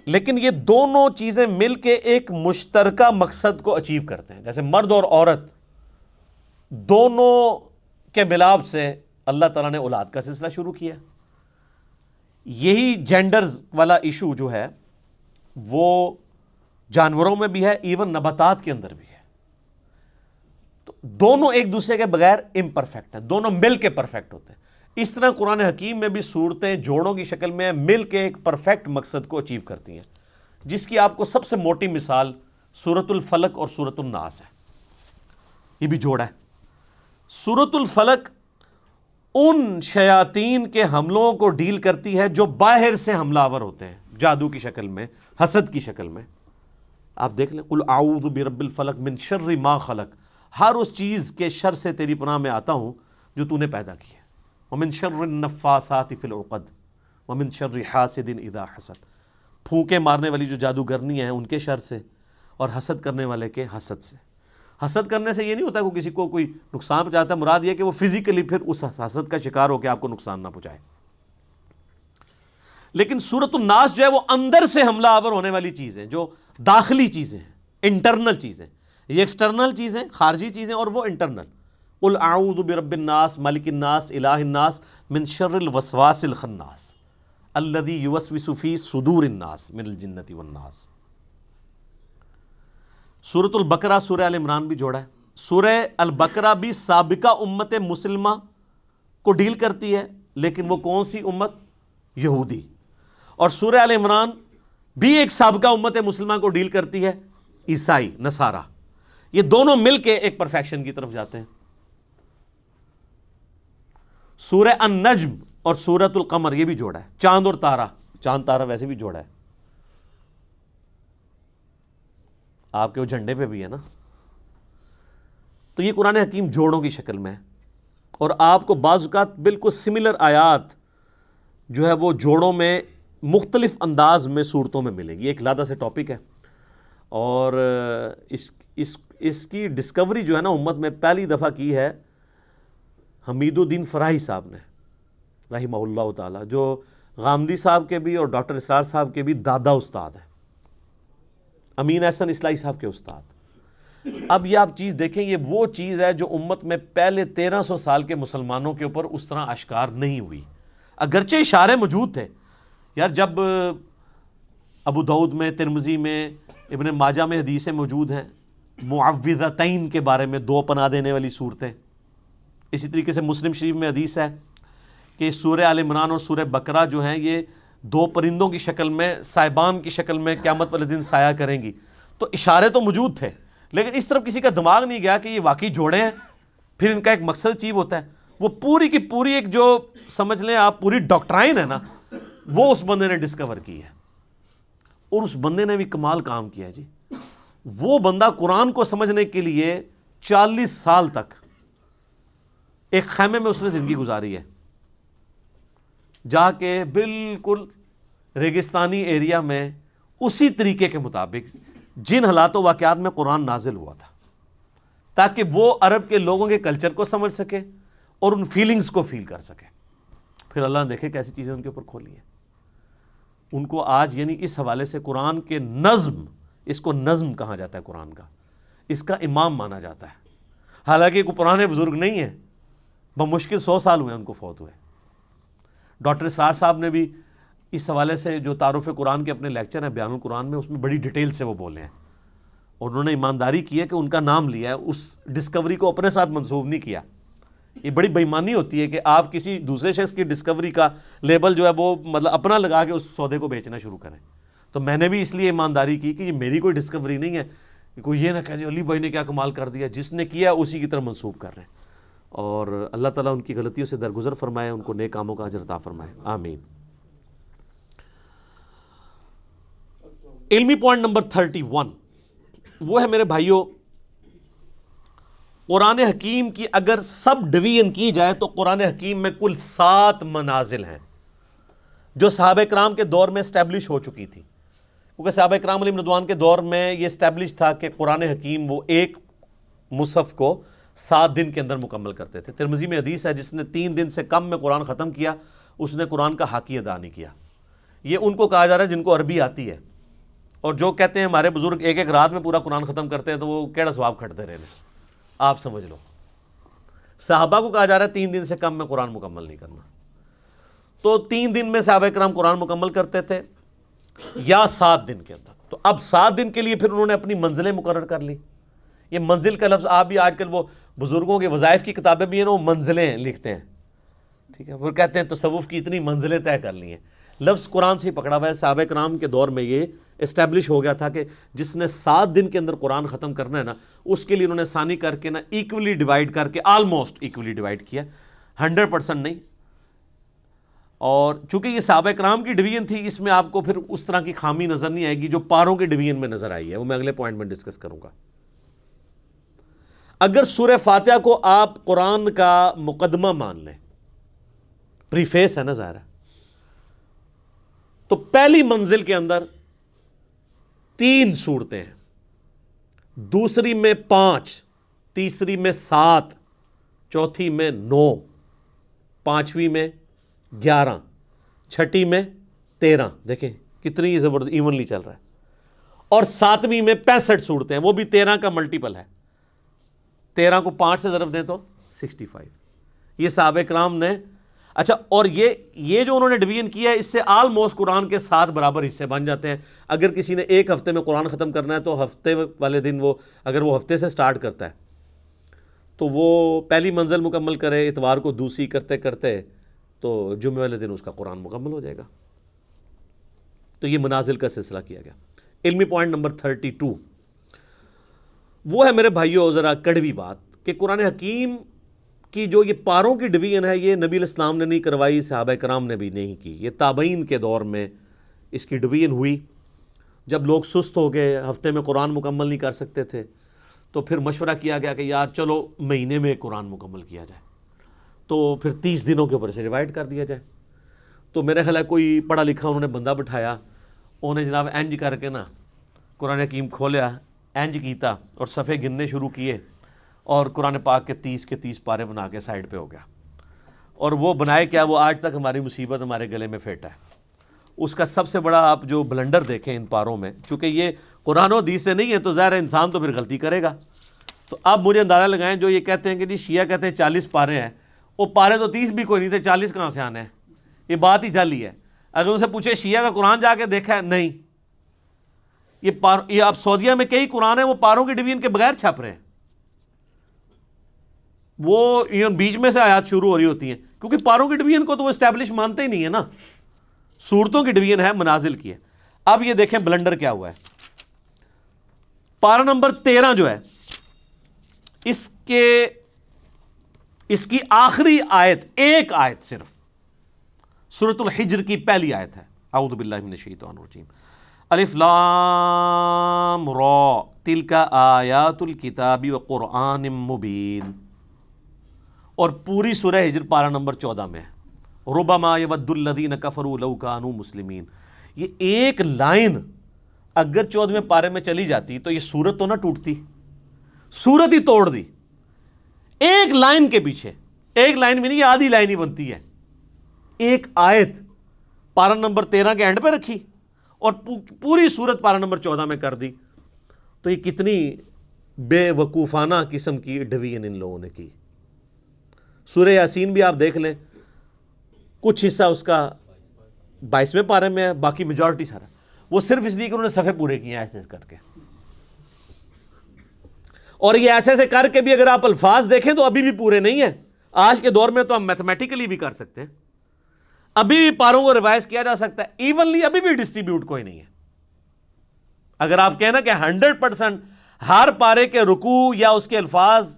لیکن یہ دونوں چیزیں مل کے ایک مشترکہ مقصد کو اچیو کرتے ہیں۔ جیسے مرد اور عورت دونوں کے ملاپ سے اللہ تعالیٰ نے اولاد کا سلسلہ شروع کیا۔ یہی جینڈرز والا ایشو جو ہے وہ جانوروں میں بھی ہے، ایون نباتات کے اندر بھی ہے۔ تو دونوں ایک دوسرے کے بغیر امپرفیکٹ ہیں، دونوں مل کے پرفیکٹ ہوتے ہیں۔ اس طرح قرآن حکیم میں بھی صورتیں جوڑوں کی شکل میں مل کے ایک پرفیکٹ مقصد کو اچیو کرتی ہیں، جس کی آپ کو سب سے موٹی مثال سورۃ الفلق اور سورۃ الناس ہے۔ یہ بھی جوڑا ہے۔ سورۃ الفلق ان شیاطین کے حملوں کو ڈیل کرتی ہے جو باہر سے حملہ آور ہوتے ہیں، جادو کی شکل میں، حسد کی شکل میں۔ آپ دیکھ لیں، قل اعوذ برب الفلق من شر ما خلق، ہر اس چیز کے شر سے تیری پناہ میں آتا ہوں جو تو نے پیدا کی ہے۔ ومن شر النفاثات فی العقد ومن شر حاسد اذا حسد، پھونکے مارنے والی جو جادوگرنی ہیں ان کے شر سے، اور حسد کرنے والے کے حسد سے۔ حسد کرنے سے یہ نہیں ہوتا کہ کسی کو کوئی نقصان پہنچاتا ہے، مراد یہ کہ وہ فزیکلی پھر اس حسد کا شکار ہو کے آپ کو نقصان نہ پہنچائے۔ لیکن سورۃ الناس جو ہے وہ اندر سے حملہ آور ہونے والی چیزیں، جو داخلی چیزیں ہیں، انٹرنل چیزیں، یہ ایکسٹرنل چیزیں، خارجی چیزیں، اور وہ انٹرنل۔ قل اعوذ برب الناس ملک الناس الہ الناس من شر الوسواس الخناس الذی یوسوس فی صدور الناس من الجنۃ والناس۔ سورۃ البقرہ سورہ ال عمران بھی جوڑا ہے۔ سورہ البقرہ بھی سابقہ امت مسلمہ کو ڈیل کرتی ہے، لیکن وہ کون سی امت؟ یہودی۔ اور سورہ آل عمران بھی ایک سابقہ امت مسلمہ کو ڈیل کرتی ہے، عیسائی نصارہ، یہ دونوں مل کے ایک پرفیکشن کی طرف جاتے ہیں۔ سورہ النجم اور سورۃ القمر یہ بھی جوڑا ہے، چاند اور تارہ، چاند تارہ ویسے بھی جوڑا ہے، آپ کے وہ جھنڈے پہ بھی ہے نا۔ تو یہ قرآن حکیم جوڑوں کی شکل میں ہے، اور آپ کو بعض اوقات بالکل سملر آیات جو ہے وہ جوڑوں میں مختلف انداز میں صورتوں میں ملے گی۔ ایک علیحدہ سے ٹاپک ہے، اور اس کی ڈسکوری جو ہے نا امت میں پہلی دفعہ کی ہے حمید الدین فراہی صاحب نے رحمہ اللہ تعالی، جو غامدی صاحب کے بھی اور ڈاکٹر اسرار صاحب کے بھی دادا استاد ہیں، امین احسن اصلاحی صاحب کے استاد۔ اب یہ آپ چیز دیکھیں، یہ وہ چیز ہے جو امت میں پہلے 1300 سال کے مسلمانوں کے اوپر اس طرح اشکار نہیں ہوئی، اگرچہ اشارے موجود تھے۔ یار جب ابو داؤد میں، ترمذی میں، ابن ماجہ میں حدیثیں موجود ہیں معوذتین کے بارے میں، 2 پناہ دینے والی صورتیں، اسی طریقے سے مسلم شریف میں حدیث ہے کہ سورہ آل عمران اور سورہ بقرہ جو ہیں یہ 2 پرندوں کی شکل میں، صائبان کی شکل میں قیامت والے دن سایہ کریں گی، تو اشارے تو موجود تھے، لیکن اس طرف کسی کا دماغ نہیں گیا کہ یہ واقعی جوڑے ہیں، پھر ان کا ایک مقصد اچیو ہوتا ہے۔ وہ پوری کی پوری ایک جو سمجھ لیں آپ پوری ڈاکٹرائن ہے نا، وہ اس بندے نے ڈسکور کی ہے، اور اس بندے نے بھی کمال کام کیا ہے جی۔ وہ بندہ قرآن کو سمجھنے کے لیے 40 سال تک ایک خیمے میں اس نے زندگی گزاری ہے، جا کے بالکل ریگستانی ایریا میں اسی طریقے کے مطابق جن حالات و واقعات میں قرآن نازل ہوا تھا، تاکہ وہ عرب کے لوگوں کے کلچر کو سمجھ سکے اور ان فیلنگز کو فیل کر سکے۔ پھر اللہ نے دیکھے کیسی چیزیں ان کے اوپر کھولی ہیں۔ ان کو آج یعنی اس حوالے سے قرآن کے نظم، اس کو نظم کہا جاتا ہے قرآن کا، اس کا امام مانا جاتا ہے، حالانکہ کوئی پرانے بزرگ نہیں ہیں، بمشکل 100 سال ہوئے ان کو فوت ہوئے۔ ڈاکٹر اسرار صاحب نے بھی اس حوالے سے جو تعارف قرآن کے اپنے لیکچر ہیں بیان القرآن میں، اس میں بڑی ڈیٹیل سے وہ بولے ہیں، اور انہوں نے ایمانداری کی ہے کہ ان کا نام لیا ہے، اس ڈسکوری کو اپنے ساتھ منسوب نہیں کیا۔ یہ بڑی بے ایمانی ہوتی ہے کہ آپ کسی دوسرے شخص کی ڈسکوری کا لیبل جو ہے وہ مطلب اپنا لگا کے اس سودے کو بیچنا شروع کریں۔ تو میں نے بھی اس لیے ایمانداری کی کہ یہ میری کوئی ڈسکوری نہیں ہے، کہ کوئی یہ نہ کہے علی بھائی نے کیا کمال کر دیا، جس نے کیا اسی کی طرف منسوب کر رہے ہیں۔ اور اللہ تعالیٰ ان کی غلطیوں سے درگزر فرمائے، ان کو نیک کاموں کا اجر عطا فرمائے، آمین۔ علمی پوائنٹ نمبر 31 وہ ہے میرے بھائیوں، قرآن حکیم کی اگر سب ڈویژن کی جائے تو قرآن حکیم میں کل 7 منازل ہیں جو صحابہ کرام کے دور میں اسٹیبلش ہو چکی تھی، کیونکہ صحابہ کرام علیہم رضوان کے دور میں یہ اسٹیبلش تھا کہ قرآن حکیم وہ ایک مصحف کو 7 دن کے اندر مکمل کرتے تھے۔ ترمذی میں حدیث ہے جس نے 3 دن سے کم میں قرآن ختم کیا اس نے قرآن کا حق ہی ادا نہیں کیا۔ یہ ان کو کہا جا رہا ہے جن کو عربی آتی ہے، اور جو کہتے ہیں ہمارے بزرگ ایک ایک رات میں پورا قرآن ختم کرتے ہیں تو وہ کیڑا ثواب کھٹتے رہے، آپ سمجھ لو۔ صحابہ کو کہا جا رہا ہے 3 دن سے کم میں قرآن مکمل نہیں کرنا، تو 3 دن میں صحابہ کرام قرآن مکمل کرتے تھے یا 7 دن کے اندر۔ تو اب 7 دن کے لیے پھر انہوں نے اپنی منزلیں مقرر کر لی۔ یہ منزل کا لفظ آپ بھی آج کل وہ بزرگوں کے وظائف کی کتابیں بھی ہیں نا، وہ منزلیں لکھتے ہیں، ٹھیک ہے، وہ کہتے ہیں تصوف کی اتنی منزلیں طے کر لی ہیں۔ لفظ قرآن سے ہی پکڑا ہوا ہے۔ صحابہ کرام کے دور میں یہ اسٹیبلش ہو گیا تھا کہ جس نے 7 دن کے اندر قرآن ختم کرنا ہے نا، اس کے لیے انہوں نے ثانی کر کے نا ایکولی ڈیوائیڈ کر کے، آلموسٹ ایکولی ڈیوائیڈ کیا، 100% نہیں۔ اور چونکہ یہ صحابہ کرام کی ڈویژن تھی، اس میں آپ کو پھر اس طرح کی خامی نظر نہیں آئے گی جو پاروں کے ڈویژن میں نظر آئی ہے، وہ میں اگلے پوائنٹ میں ڈسکس کروں گا۔ اگر سورہ فاتحہ کو آپ قرآن کا مقدمہ مان لیں، پریفیس ہے نا ظاہر ہے، تو پہلی منزل کے اندر 3 صورتیں ہیں، دوسری میں 5، تیسری میں 7، چوتھی میں 9، پانچویں میں 11، چھٹی میں 13۔ دیکھیں کتنی زبردست ایونلی چل رہا ہے۔ اور 7ویں میں 65 صورتیں ہیں، وہ بھی 13 کا ملٹیپل ہے، 13 کو 5 سے ضرب دیں تو 65۔ یہ صحابہ کرام نے، اچھا، اور یہ جو انہوں نے ڈویژن کیا ہے اس سے آلموسٹ قرآن کے 7 برابر حصے بن جاتے ہیں۔ اگر کسی نے ایک ہفتے میں قرآن ختم کرنا ہے تو ہفتے والے دن وہ، اگر وہ ہفتے سے سٹارٹ کرتا ہے تو وہ پہلی منزل مکمل کرے، اتوار کو دوسری کرتے کرتے تو جمعے والے دن اس کا قرآن مکمل ہو جائے گا۔ تو یہ منازل کا سلسلہ کیا گیا۔ علمی پوائنٹ نمبر 32 وہ ہے میرے بھائیوں ذرا کڑوی بات کہ قرآن حکیم کی جو یہ پاروں کی ڈویژن ہے یہ نبی علیہ السلام نے نہیں کروائی، صحابہ کرام نے بھی نہیں کی، یہ تابعین کے دور میں اس کی ڈویژن ہوئی۔ جب لوگ سست ہو گئے، ہفتے میں قرآن مکمل نہیں کر سکتے تھے، تو پھر مشورہ کیا گیا کہ یار چلو مہینے میں قرآن مکمل کیا جائے، تو پھر 30 دنوں کے اوپر سے ڈیوائڈ کر دیا جائے۔ تو میرے خیال ہے کوئی پڑھا لکھا انہوں نے بندہ بٹھایا، انہیں جناب اینج کر کے نا قرآن حکیم کھولیا، اینج کیتا اور صفحے گننے شروع کیے، اور قرآن پاک کے 30 پارے بنا کے سائڈ پہ ہو گیا۔ اور وہ بنائے کیا، وہ آج تک ہماری مصیبت ہمارے گلے میں فٹ ہے۔ اس کا سب سے بڑا آپ جو بلنڈر دیکھیں ان پاروں میں، چونکہ یہ قرآن و حدیث سے نہیں ہے تو ظاہر انسان تو پھر غلطی کرے گا۔ تو اب مجھے اندازہ لگائیں جو یہ کہتے ہیں کہ جی شیعہ کہتے ہیں 40 پارے ہیں، وہ پارے تو 30 بھی کوئی نہیں تھے، 40 کہاں سے آنے ہیں؟ یہ بات ہی چلی ہے۔ اگر ان سے پوچھے شیعہ کا قرآن جا کے دیکھا ہے، نہیں۔ یہ اب سعودیہ میں کئی قرآن ہیں وہ پاروں کی ڈویژن کے بغیر چھپ رہے ہیں، وہ بیچ میں سے آیات شروع ہو رہی ہوتی ہیں، کیونکہ پاروں کی ڈویژن کو تو وہ اسٹیبلش مانتے ہی نہیں ہے نا، صورتوں کی ڈویژن ہے، منازل کی ہے۔ اب یہ دیکھیں بلنڈر کیا ہوا ہے۔ پارہ نمبر 13 جو ہے اس کی آخری آیت، ایک آیت صرف سورۃ الحجر کی پہلی آیت ہے، اعوذ باللہ من الشیطان الرجیم، الف لام را تلک آیات الکتاب وقرآن مبین، اور پوری سورہ ہجر پارہ نمبر 14 میں ہے، ربما یود الذین کفروا لو کانوا مسلمین۔ یہ ایک لائن اگر 14ویں پارے میں چلی جاتی تو یہ سورت تو نہ ٹوٹتی، سورت ہی توڑ دی۔ ایک لائن کے پیچھے، ایک لائن بھی نہیں، آدھی لائن ہی بنتی ہے، ایک آیت پارہ نمبر 13 کے اینڈ پہ رکھی اور پوری سورت پارہ نمبر 14 میں کر دی۔ تو یہ کتنی بے وقوفانہ قسم کی ڈویژن ان لوگوں نے کی۔ سورہ یاسین بھی آپ دیکھ لیں، کچھ حصہ اس کا 22ویں پارے میں ہے، باقی میجورٹی سارا وہ صرف اس لیے کہ انہوں نے صفحے پورے کیے ہیں ایسے کر کے۔ اور یہ ایسے ایسے کر کے بھی اگر آپ الفاظ دیکھیں تو ابھی بھی پورے نہیں ہیں۔ آج کے دور میں تو ہم میتھمیٹیکلی بھی کر سکتے ہیں، ابھی بھی پاروں کو ریوائز کیا جا سکتا ہے، ایونلی ابھی بھی ڈسٹریبیوٹ کوئی نہیں ہے۔ اگر آپ کہنا کہ 100% ہر پارے کے رکوع یا اس کے الفاظ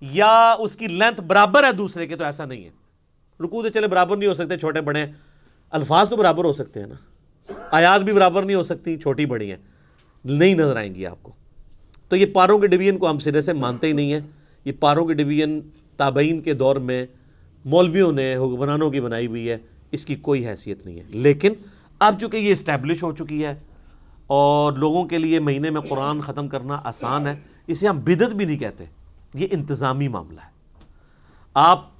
یا اس کی لینتھ برابر ہے دوسرے کے، تو ایسا نہیں ہے۔ رکوع تو چلے برابر نہیں ہو سکتے، چھوٹے بڑے، الفاظ تو برابر ہو سکتے ہیں نا، آیات بھی برابر نہیں ہو سکتی، چھوٹی بڑی ہیں، نہیں نظر آئیں گی آپ کو۔ تو یہ پاروں کے ڈویژن کو ہم سرے سے مانتے ہی نہیں ہیں۔ یہ پاروں کی ڈویژن تابعین کے دور میں مولویوں نے، حکمرانوں کی بنائی ہوئی ہے، اس کی کوئی حیثیت نہیں ہے۔ لیکن اب چونکہ یہ اسٹیبلش ہو چکی ہے اور لوگوں کے لیے مہینے میں قرآن ختم کرنا آسان ہے، اسے ہم بدعت بھی نہیں کہتے، یہ انتظامی معاملہ ہے۔ آپ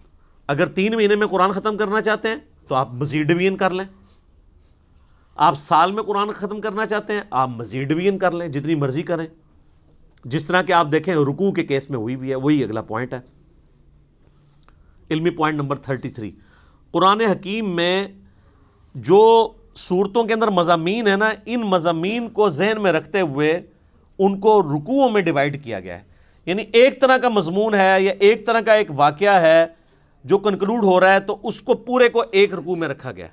اگر 3 مہینے میں قرآن ختم کرنا چاہتے ہیں تو آپ مزید ڈویژن کر لیں، آپ سال میں قرآن ختم کرنا چاہتے ہیں آپ مزید ڈویژن کر لیں، جتنی مرضی کریں، جس طرح کہ آپ دیکھیں رکوع کے کیس میں ہوئی ہے، وہی اگلا پوائنٹ ہے۔ علمی پوائنٹ نمبر 33 قرآن حکیم میں جو صورتوں کے اندر مضامین ہیں نا، ان مضامین کو ذہن میں رکھتے ہوئے ان کو رکوعوں میں ڈیوائیڈ کیا گیا ہے۔ یعنی ایک طرح کا مضمون ہے یا ایک طرح کا ایک واقعہ ہے جو کنکلوڈ ہو رہا ہے، تو اس کو پورے کو ایک رکوع میں رکھا گیا ہے۔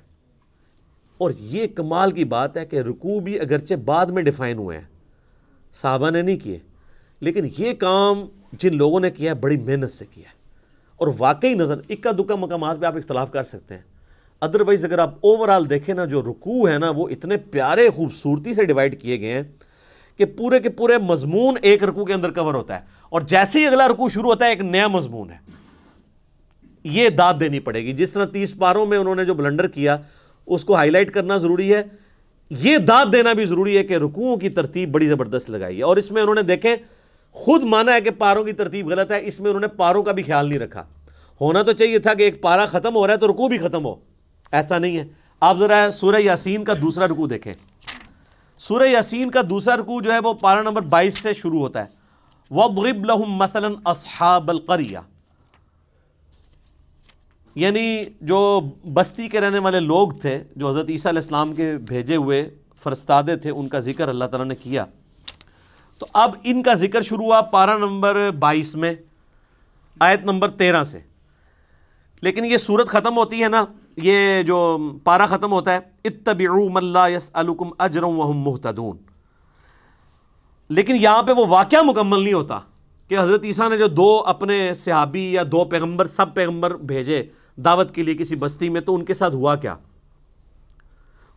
اور یہ کمال کی بات ہے کہ رکوع بھی اگرچہ بعد میں ڈیفائن ہوئے ہیں، صحابہ نے نہیں کیے، لیکن یہ کام جن لوگوں نے کیا ہے بڑی محنت سے کیا ہے، اور واقعی نظر اکا دکا مقامات پہ آپ اختلاف کر سکتے ہیں، ادروائز اگر آپ اوورال دیکھیں نا، جو رکوع ہے نا وہ اتنے پیارے خوبصورتی سے ڈیوائیڈ کیے گئے ہیں کہ پورے کے پورے مضمون ایک رکوع کے اندر کور ہوتا ہے، اور جیسے ہی اگلا رکوع شروع ہوتا ہے ایک نیا مضمون ہے۔ یہ داد دینی پڑے گی، جس طرح 30 پاروں میں انہوں نے جو بلنڈر کیا اس کو ہائی لائٹ کرنا ضروری ہے، یہ داد دینا بھی ضروری ہے کہ رکوعوں کی ترتیب بڑی زبردست لگائی ہے۔ اور اس میں انہوں نے دیکھیں خود مانا ہے کہ پاروں کی ترتیب غلط ہے، اس میں انہوں نے پاروں کا بھی خیال نہیں رکھا۔ ہونا تو چاہیے تھا کہ ایک پارہ ختم ہو رہا ہے تو رکوع بھی ختم ہو، ایسا نہیں ہے۔ آپ ذرا سورہ یاسین کا دوسرا رکوع دیکھیں۔ سورہ یاسین کا دوسرا رکوع جو ہے وہ پارہ نمبر 22 سے شروع ہوتا ہے، وَاضْرِبْ لَهُمْ مَثَلًا أَصْحَابَ الْقَرْيَةِ، یعنی جو بستی کے رہنے والے لوگ تھے جو حضرت عیسیٰ علیہ السلام کے بھیجے ہوئے فرستادے تھے، ان کا ذکر اللہ تعالیٰ نے کیا۔ تو اب ان کا ذکر شروع ہوا پارہ نمبر 22 میں آیت نمبر 13 سے، لیکن یہ سورت ختم ہوتی ہے نا یہ جو پارہ ختم ہوتا ہے اتبعوا من لا یسألکم اجرا وہم مہتدون، لیکن یہاں پہ وہ واقعہ مکمل نہیں ہوتا کہ حضرت عیسیٰ نے جو 2 اپنے صحابی یا 2 پیغمبر سب پیغمبر بھیجے دعوت کے لیے کسی بستی میں، تو ان کے ساتھ ہوا کیا؟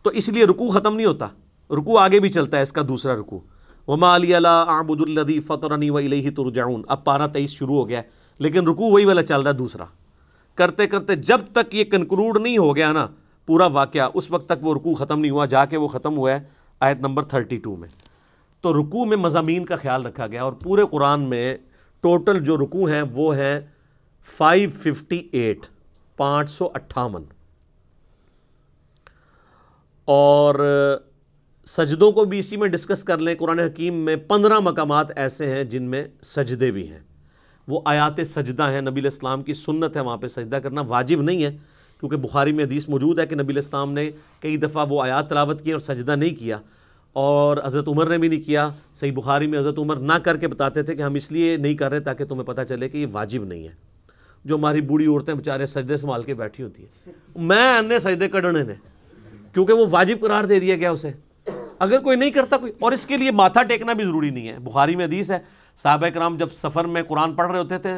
تو اس لیے رکوع ختم نہیں ہوتا، رکوع آگے بھی چلتا ہے، اس کا دوسرا رکوع وما لی لا اعبد الذی فطرنی والیہ ترجعون، اب پارہ 23 شروع ہو گیا ہے، لیکن رکوع وہی والا چل رہا ہے دوسرا، کرتے کرتے جب تک یہ کنکلوڈ نہیں ہو گیا نا پورا واقعہ، اس وقت تک وہ رکوع ختم نہیں ہوا، جا کے وہ ختم ہوا ہے آیت نمبر 32 میں۔ تو رکوع میں مضامین کا خیال رکھا گیا، اور پورے قرآن میں ٹوٹل جو رکوع ہیں وہ ہیں 558 558، اور سجدوں کو بھی اسی میں ڈسکس کر لیں۔ قرآن حکیم میں 15 مقامات ایسے ہیں جن میں سجدے بھی ہیں، وہ آیات سجدہ ہیں، نبی علیہ السلام کی سنت ہے وہاں پہ سجدہ کرنا، واجب نہیں ہے، کیونکہ بخاری میں حدیث موجود ہے کہ نبی علیہ السلام نے کئی دفعہ وہ آیات تلاوت کی اور سجدہ نہیں کیا، اور حضرت عمر نے بھی نہیں کیا۔ صحیح بخاری میں حضرت عمر نہ کر کے بتاتے تھے کہ ہم اس لیے نہیں کر رہے تاکہ تمہیں پتہ چلے کہ یہ واجب نہیں ہے۔ جو ہماری بوڑھی عورتیں بیچارے سجدے سنبھال کے بیٹھی ہوتی ہیں، میں انے سجدے کڈنے نے، کیونکہ وہ واجب قرار دے دیا گیا اسے، اگر کوئی نہیں کرتا کوئی، اور اس کے لیے ماتھا ٹیکنا بھی ضروری نہیں ہے۔ بخاری میں حدیث ہے صحابہ کرام جب سفر میں قرآن پڑھ رہے ہوتے تھے،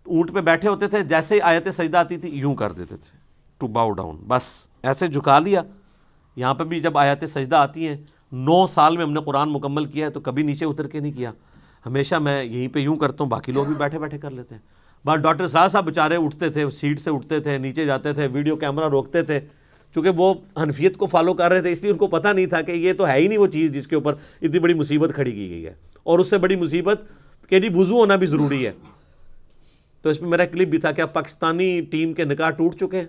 اونٹ پہ بیٹھے ہوتے تھے، جیسے ہی آیت سجدہ آتی تھی یوں کر دیتے تھے، ٹو باؤ ڈاؤن، بس ایسے جھکا لیا۔ یہاں پہ بھی جب آیت سجدہ آتی ہیں، 9 سال میں ہم نے قرآن مکمل کیا ہے تو کبھی نیچے اتر کے نہیں کیا، ہمیشہ میں یہیں پہ یوں کرتا ہوں، باقی لوگ بھی بیٹھے بیٹھے کر لیتے ہیں۔ بس ڈاکٹر صاحب بیچارے اٹھتے تھے، سیٹ سے اٹھتے تھے، نیچے جاتے تھے، ویڈیو کیمرہ روکتے تھے، چونکہ وہ حنفیت کو فالو کر رہے تھے، اس لیے ان کو پتہ نہیں تھا کہ یہ تو ہے ہی نہیں وہ چیز جس کے اوپر اتنی بڑی مصیبت کھڑی کی گئی ہے، اور اس سے بڑی مصیبت کہ جی وضو ہونا بھی ضروری ہے۔ تو اس میں میرا کلپ بھی تھا کہ اب پاکستانی ٹیم کے نکاح ٹوٹ چکے ہیں،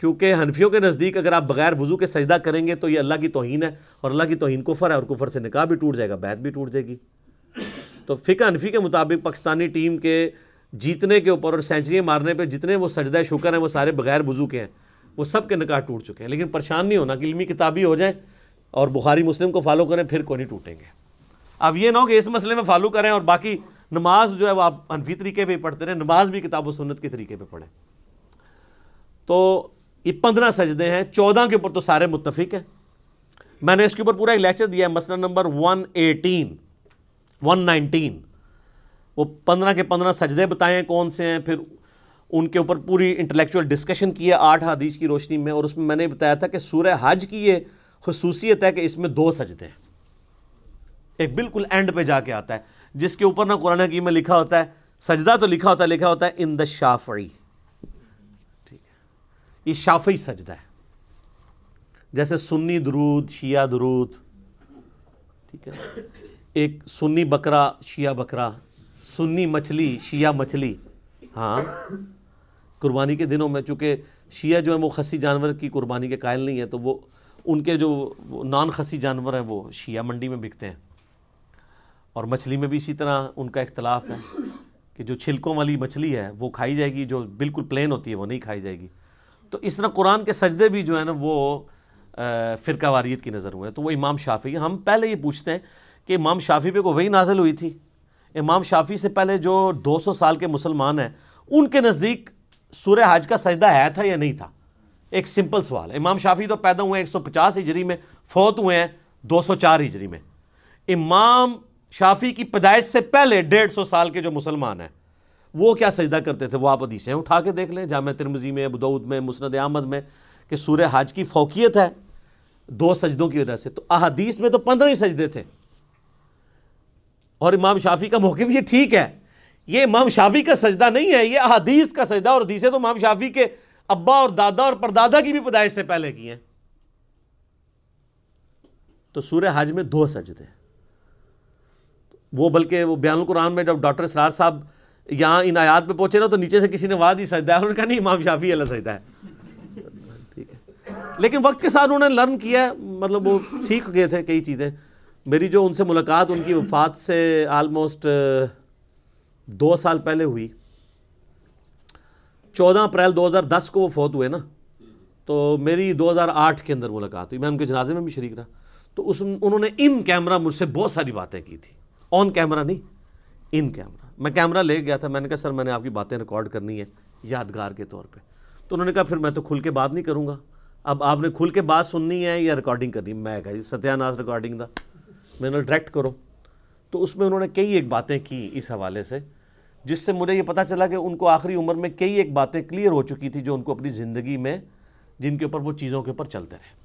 کیونکہ حنفیوں کے نزدیک اگر آپ بغیر وضو کے سجدہ کریں گے تو یہ اللہ کی توہین ہے، اور اللہ کی توہین کفر ہے، اور کفر سے نکاح بھی ٹوٹ جائے گا، بیعت بھی ٹوٹ جائے گی۔ تو فقہ حنفی کے مطابق پاکستانی ٹیم کے جیتنے کے اوپر اور سینچریاں مارنے پہ جتنے وہ سجدہ شکر ہیں وہ سارے بغیر وضو کے ہیں، وہ سب کے نکاح ٹوٹ چکے ہیں۔ لیکن پریشان نہیں ہونا کہ علمی کتابی ہو جائیں اور بخاری مسلم کو فالو کریں، پھر کوئی نہیں ٹوٹیں گے۔ اب یہ نہ ہو کہ اس مسئلے میں فالو کریں اور باقی نماز جو ہے وہ آپ حنفی طریقے پہ پڑھتے رہیں، نماز بھی کتاب و سنت کے طریقے پہ پڑھیں۔ تو یہ 15 سجدے ہیں، 14 کے اوپر تو سارے متفق ہیں۔ میں نے اس کے اوپر پورا ایک لیکچر دیا ہے، مسئلہ نمبر 119، وہ 15 کے 15 سجدے بتائیں کون سے ہیں، پھر ان کے اوپر پوری انٹلیکچوئل ڈسکشن کی ہے 8 حدیث کی روشنی میں، اور اس میں نے بتایا تھا کہ سورہ حج کی یہ خصوصیت ہے کہ اس میں 2 سجدے ہیں، ایک بالکل اینڈ پہ جا کے آتا ہے جس کے اوپر نہ قرآن حکیم میں لکھا ہوتا ہے سجدہ، تو لکھا ہوتا ہے ان دا شافعی، ٹھیک ہے، یہ شافعی سجدہ ہے، جیسے سنی درود، شیعہ درود، ٹھیک ہے، ایک سنی بکرا شیعہ بکرا، سنی مچھلی شیعہ مچھلی۔ ہاں قربانی کے دنوں میں چونکہ شیعہ جو ہیں وہ خسی جانور کی قربانی کے قائل نہیں ہے، تو وہ ان کے جو نان خسی جانور ہیں وہ شیعہ منڈی میں بکتے ہیں، اور مچھلی میں بھی اسی طرح ان کا اختلاف ہے کہ جو چھلکوں والی مچھلی ہے وہ کھائی جائے گی، جو بالکل پلین ہوتی ہے وہ نہیں کھائی جائے گی۔ تو اس طرح قرآن کے سجدے بھی جو ہے نا وہ فرقہ واریت کی نظر ہوئے، تو وہ امام شافعی۔ ہم پہلے یہ پوچھتے ہیں کہ امام شافعی پہ کوئی وحی نازل ہوئی تھی؟ امام شافعی سے پہلے جو 200 سال کے مسلمان ہیں ان کے نزدیک سورہ حج کا سجدہ ہے تھا یا نہیں تھا؟ ایک سمپل سوال ہے۔ امام شافعی تو پیدا ہوئے ہیں 150 ہجری میں، فوت ہوئے ہیں 204 ہجری میں۔ امام شافعی کی پیدائش سے پہلے 150 سال کے جو مسلمان ہیں وہ کیا سجدہ کرتے تھے؟ وہ آپ حدیثیں اٹھا کے دیکھ لیں، جامع ترمذی میں، ابو داؤد میں، مسند احمد میں، کہ سورہ حج کی فوقیت ہے 2 سجدوں کی وجہ سے۔ تو احادیث میں تو 15 ہی سجدے تھے، اور امام شافعی کا موقف یہ ٹھیک ہے، یہ امام شافعی کا سجدہ نہیں ہے، یہ احادیث کا سجدہ، اور حدیثیں تو امام شافعی کے ابا اور دادا اور پردادا کی بھی پیدائش سے پہلے کی ہیں۔ تو سورہ حج میں 2 سجدے، وہ بلکہ وہ بیان القرآن میں جب ڈاکٹر اسرار صاحب یہاں ان آیات پہ پہنچے نا تو نیچے سے کسی نے واد ہی سجدہ ہے، انہوں نے کہا نہیں امام شافعی والا سجدہ ہے، ٹھیک ہے، لیکن وقت کے ساتھ انہوں نے لرن کیا ہے، مطلب وہ سیکھ گئے تھے کئی چیزیں۔ میری جو ان سے ملاقات ان کی وفات سے آلموسٹ 2 سال پہلے ہوئی، 14 اپریل 2010 کو وہ فوت ہوئے نا، تو میری 2008 کے اندر ملاقات ہوئی، میں ان کے جنازے میں بھی شریک رہا۔ تو انہوں نے ان کیمرہ مجھ سے بہت ساری باتیں کی تھی، آن کیمرہ نہیں، ان کیمرہ۔ میں کیمرہ لے گیا تھا، میں نے کہا سر میں نے آپ کی باتیں ریکارڈ کرنی ہے یادگار کے طور پہ۔ تو انہوں نے کہا پھر میں تو کھل کے بات نہیں کروں گا، اب آپ نے کھل کے بات سننی ہے یا ریکارڈنگ کرنی؟ میں کہا جی ستیہ ناس ریکارڈنگ دا، میں نے ڈائریکٹ کرو۔ تو اس میں انہوں نے کئی ایک باتیں کی اس حوالے سے، جس سے مجھے یہ پتہ چلا کہ ان کو آخری عمر میں کئی ایک باتیں کلیئر ہو چکی تھی جو ان کو اپنی زندگی میں، جن کے اوپر وہ چیزوں کے اوپر چلتے رہے،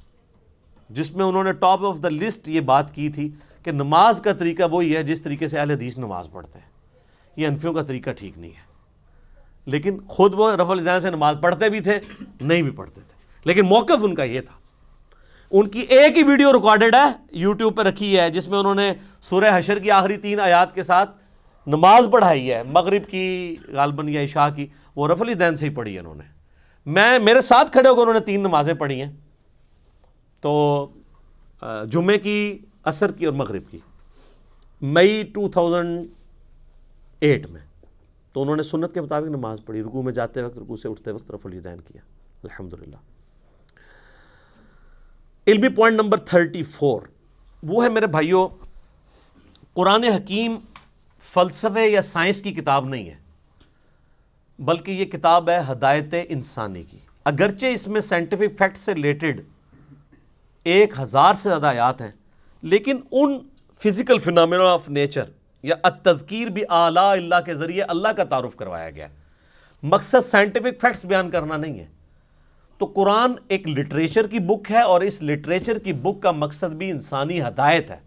جس میں انہوں نے ٹاپ آف دا لسٹ یہ بات کی تھی کہ نماز کا طریقہ وہی ہے جس طریقے سے اہل حدیث نماز پڑھتے ہیں، یہ حنفیوں کا طریقہ ٹھیک نہیں ہے۔ لیکن خود وہ رفع الیدین سے نماز پڑھتے بھی تھے، نہیں بھی پڑھتے تھے، لیکن موقف ان کا یہ تھا۔ ان کی ایک ہی ویڈیو ریکارڈڈ ہے، یوٹیوب پہ رکھی ہے، جس میں انہوں نے سورہ حشر کی آخری 3 آیات کے ساتھ نماز پڑھائی ہے، مغرب کی غالباً یا عشاء کی، وہ رفع الیدین سے ہی پڑھی ہے انہوں نے۔ میرے ساتھ کھڑے ہو کے انہوں نے 3 نمازیں پڑھی ہیں، تو جمعے کی، عصر کی اور مغرب کی، مئی 2008 میں۔ تو انہوں نے سنت کے مطابق نماز پڑھی، رکوع میں جاتے وقت، رکوع سے اٹھتے وقت رفع الیدین کیا، الحمدللہ۔ علمی پوائنٹ نمبر 34 وہ ہے میرے بھائیوں، قرآن حکیم فلسفے یا سائنس کی کتاب نہیں ہے، بلکہ یہ کتاب ہے ہدایت انسانی کی۔ اگرچہ اس میں سائنٹیفک فیکٹ سے ریلیٹڈ 1000 سے زیادہ آیات ہیں، لیکن ان فزیکل فینامنا آف نیچر یا التذکیر بآلاء اللہ کے ذریعے اللہ کا تعارف کروایا گیا ہے۔ مقصد سائنٹیفک فیکٹس بیان کرنا نہیں ہے۔ تو قرآن ایک لٹریچر کی بک ہے، اور اس لٹریچر کی بک کا مقصد بھی انسانی ہدایت ہے۔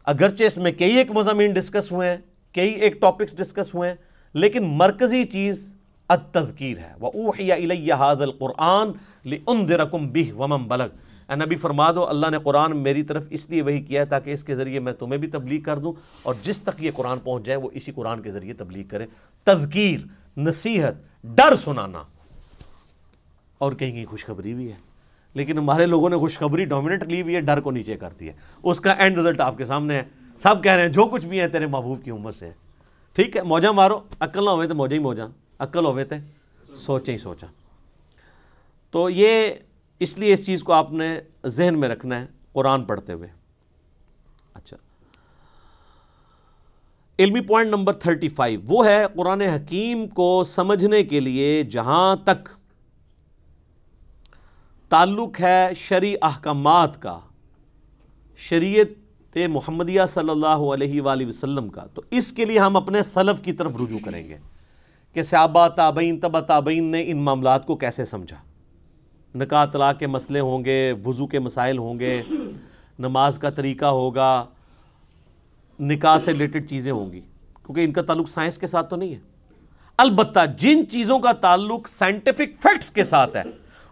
اگرچہ اس میں کئی ایک مضامین ڈسکس ہوئے ہیں، کئی ایک ٹاپکس ڈسکس ہوئے ہیں، لیکن مرکزی چیز التذکیر ہے۔ وَأُوحِيَ إِلَيَّ هَذَا الْقُرْآنُ لِأُنذِرَكُم بِهِ وَمَن بَلَغَ۔ اے نبی فرما دو اللہ نے قرآن میری طرف اس لیے وحی کیا ہے تاکہ اس کے ذریعے میں تمہیں بھی تبلیغ کر دوں، اور جس تک یہ قرآن پہنچ جائے وہ اسی قرآن کے ذریعے تبلیغ کرے۔ تذکیر، نصیحت، ڈر سنانا، اور کہیں کہیں خوشخبری بھی ہے۔ لیکن ہمارے لوگوں نے خوشخبری ڈومیننٹ لی ہوئی ہے، ڈر کو نیچے کر دیا۔ اس کا اینڈ رزلٹ آپ کے سامنے ہے، سب کہہ رہے ہیں جو کچھ بھی ہے تیرے محبوب کی امت سے ہے۔ ٹھیک ہے، موجہ مارو، عقل نہ ہوئے تو موجہ ہی موجہ، عقل ہوئے تو سوچیں ہی سوچا۔ تو یہ اس لیے اس چیز کو آپ نے ذہن میں رکھنا ہے قرآن پڑھتے ہوئے۔ اچھا، علمی پوائنٹ نمبر 35 وہ ہے قرآن حکیم کو سمجھنے کے لیے جہاں تک تعلق ہے شرعی احکامات کا، شریعت محمدیہ صلی اللہ علیہ وآلہ وسلم کا، تو اس کے لیے ہم اپنے سلف کی طرف رجوع کریں گے کہ صحابہ، تابعین، تبع تابعین نے ان معاملات کو کیسے سمجھا۔ نکاح طلاق کے مسئلے ہوں گے، وضو کے مسائل ہوں گے، نماز کا طریقہ ہوگا، نکاح سے ریلیٹڈ چیزیں ہوں گی، کیونکہ ان کا تعلق سائنس کے ساتھ تو نہیں ہے۔ البتہ جن چیزوں کا تعلق سائنٹیفک فیکٹس کے ساتھ ہے،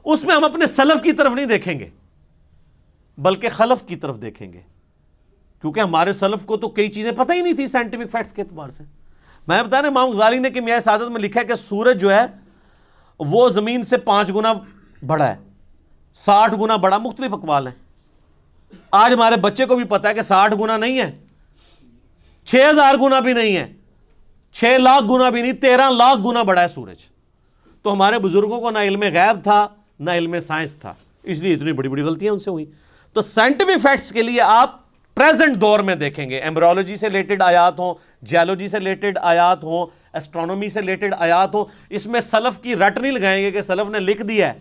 اس میں ہم اپنے سلف کی طرف نہیں دیکھیں گے، بلکہ خلف کی طرف دیکھیں گے، کیونکہ ہمارے سلف کو تو کئی چیزیں پتہ ہی نہیں تھی سائنٹیفک فیکٹس کے اعتبار سے۔ میں بتا رہا امام غزالی نے کیمیائے سعادت میں لکھا ہے کہ سورج جو ہے وہ زمین سے 5 گنا بڑا ہے، 60 گنا بڑا، مختلف اقوال ہیں۔ آج ہمارے بچے کو بھی پتا ہے کہ 60 گنا نہیں ہے، 6000 گنا بھی نہیں ہے، 6 لاکھ گنا بھی نہیں، 13 لاکھ گنا بڑا ہے سورج۔ تو ہمارے بزرگوں کو نہ علم غیب تھا نہ علم سائنس تھا، اس لیے اتنی بڑی بڑی غلطیاں ان سے ہوئی۔ تو سائنٹیفک فیکٹس کے لیے آپ پریزنٹ دور میں دیکھیں گے، ایمبریولوجی سے ریلیٹڈ آیات ہوں، جیولوجی سے ریلیٹڈ آیات ہوں، اسٹرانومی سے ریلیٹڈ آیات ہوں، اس میں سلف کی رٹ نہیں لگائیں گے کہ سلف نے لکھ دیا ہے،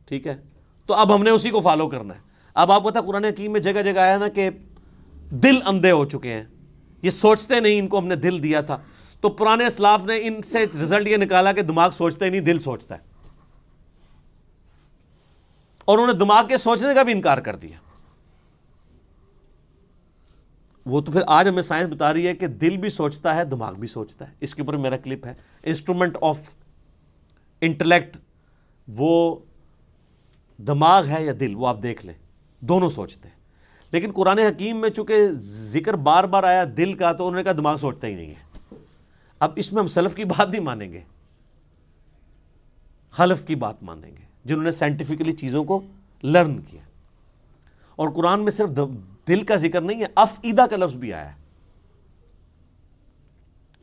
ٹھیک ہے، تو اب ہم نے اسی کو فالو کرنا ہے۔ اب آپ کو پتا قرآن حکیم میں جگہ جگہ آیا نا کہ دل اندھے ہو چکے ہیں، یہ سوچتے نہیں، ان کو ہم نے دل دیا تھا۔ تو پرانے اسلاف نے ان سے رزلٹ یہ نکالا کہ دماغ سوچتا ہی نہیں، دل سوچتا ہے، اور انہوں نے دماغ کے سوچنے کا بھی انکار کر دیا۔ وہ تو پھر آج ہمیں سائنس بتا رہی ہے کہ دل بھی سوچتا ہے، دماغ بھی سوچتا ہے۔ اس کے اوپر میرا کلپ ہے، انسٹرومنٹ آف انٹلیکٹ، وہ دماغ ہے یا دل، وہ آپ دیکھ لیں، دونوں سوچتے ہیں۔ لیکن قرآن حکیم میں چونکہ ذکر بار بار آیا دل کا، تو انہوں نے کہا دماغ سوچتا ہی نہیں ہے۔ اب اس میں ہم سلف کی بات نہیں مانیں گے، خلف کی بات مانیں گے، جنہوں نے سائنٹیفکلی چیزوں کو لرن کیا۔ اور قرآن میں صرف دل کا ذکر نہیں ہے، افئدہ کا لفظ بھی آیا ہے،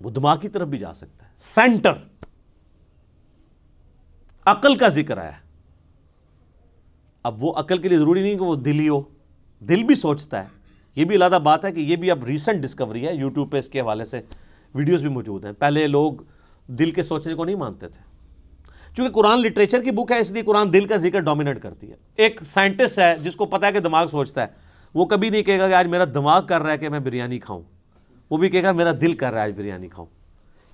وہ دماغ کی طرف بھی جا سکتا ہے۔ سینٹر، عقل کا ذکر آیا ہے۔ اب وہ عقل کے لیے ضروری نہیں کہ وہ دل ہی ہو، دل بھی سوچتا ہے۔ یہ بھی علیحدہ بات ہے کہ یہ بھی اب ریسنٹ ڈسکوری ہے، یوٹیوب پہ اس کے حوالے سے ویڈیوز بھی موجود ہیں۔ پہلے لوگ دل کے سوچنے کو نہیں مانتے تھے، چونکہ قرآن لٹریچر کی بک ہے اس لیے قرآن دل کا ذکر ڈومینیٹ کرتی ہے. ایک سائنٹسٹ ہے جس کو پتہ ہے کہ دماغ سوچتا ہے، وہ کبھی نہیں کہے گا کہ آج میرا دماغ کر رہا ہے کہ میں بریانی کھاؤں، وہ بھی کہے گا میرا دل کر رہا ہے آج بریانی کھاؤں،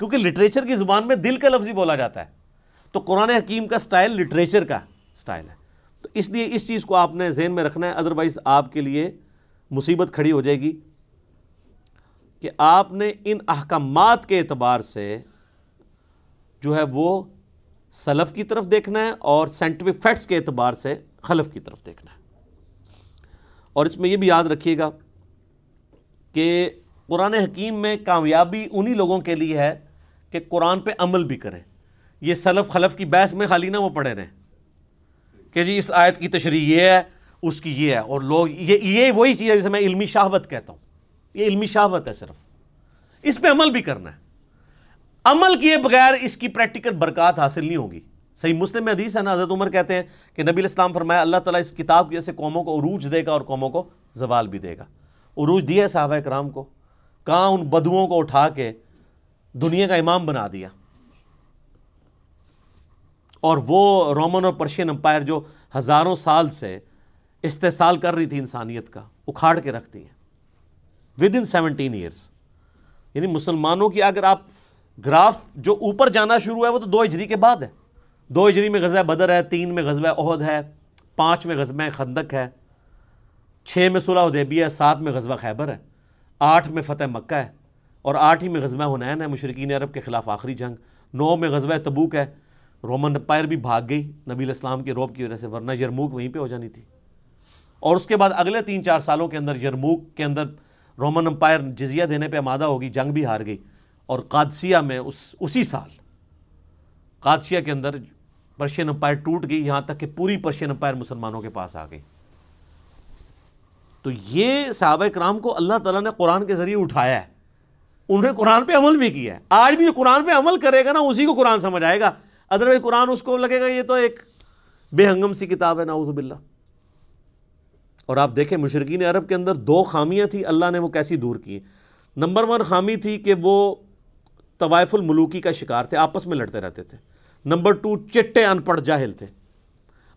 کیونکہ لٹریچر کی زبان میں دل کا لفظ ہی بولا جاتا ہے. تو قرآن حکیم کا سٹائل لٹریچر کا سٹائل ہے. تو اس لیے اس چیز کو آپ نے ذہن میں رکھنا ہے، ادروائز آپ کے لیے مصیبت کھڑی ہو جائے گی کہ آپ نے ان احکامات کے اعتبار سے جو ہے وہ سلف کی طرف دیکھنا ہے اور سائنٹیفک فیکٹس کے اعتبار سے خلف کی طرف دیکھنا ہے. اور اس میں یہ بھی یاد رکھیے گا کہ قرآن حکیم میں کامیابی انہی لوگوں کے لیے ہے کہ قرآن پہ عمل بھی کریں. یہ سلف خلف کی بحث میں خالی نہ وہ پڑھے رہیں کہ جی اس آیت کی تشریح یہ ہے اس کی یہ ہے، اور لوگ یہ وہی چیز ہے جسے میں علمی شہوت کہتا ہوں. یہ علمی شہوت ہے، صرف اس پہ عمل بھی کرنا ہے. عمل کیے بغیر اس کی پریکٹیکل برکات حاصل نہیں ہوگی. صحیح مسلم میں حدیث ہے نا، حضرت عمر کہتے ہیں کہ نبی علیہ السلام فرمایا اللہ تعالیٰ اس کتاب کی وجہ سے قوموں کو عروج دے گا اور قوموں کو زوال بھی دے گا. عروج دیا ہے صحابہ کرام کو، کہاں ان بدوؤں کو اٹھا کے دنیا کا امام بنا دیا، اور وہ رومن اور پرشین امپائر جو ہزاروں سال سے استحصال کر رہی تھی انسانیت کا، اکھاڑ کے رکھتی ہیں ود ان 17 ایئرس. یعنی مسلمانوں کی اگر آپ گراف جو اوپر جانا شروع ہے وہ تو 2 ہجری کے بعد ہے. 2 ہجری میں غزوہ بدر ہے، 3 میں غزوہ احد ہے، 5 میں غزوہ خندق ہے، 6 میں صلح حدیبیہ ہے، 7 میں غزوہ خیبر ہے، 8 میں فتح مکہ ہے، اور 8 ہی میں غزوہ حنین ہے مشرکین عرب کے خلاف آخری جنگ. 9 میں غزوہ تبوک ہے، رومن امپائر بھی بھاگ گئی نبی علیہ السلام کے رعب کی وجہ سے، ورنہ یرموک وہیں پہ ہو جانی تھی. اور اس کے بعد اگلے 3-4 سالوں کے اندر یرموک کے اندر رومن امپائر جزیہ دینے پہ آمادہ ہوگی، جنگ بھی ہار گئی. اور قادسیہ میں اسی سال قادسیہ کے اندر پرشین امپائر ٹوٹ گئی، یہاں تک کہ پوری پرشین امپائر مسلمانوں کے پاس آ گئی. تو یہ صحابہ کرام کو اللہ تعالیٰ نے قرآن کے ذریعے اٹھایا ہے، انہوں نے قرآن پہ عمل بھی کیا ہے. آج بھی جو قرآن پہ عمل کرے گا نا اسی کو قرآن سمجھ آئے گا، ادروائز قرآن اس کو لگے گا یہ تو ایک بے ہنگم سی کتاب ہے، نعوذ باللہ. اور آپ دیکھیں مشرکین عرب کے اندر 2 خامیاں تھیں، اللہ نے وہ کیسی دور کی. نمبر 1 خامی تھی کہ وہ طوائف الملوکی کا شکار تھے، آپس میں لڑتے رہتے تھے. نمبر 2 چٹے ان پڑھ جاہل تھے.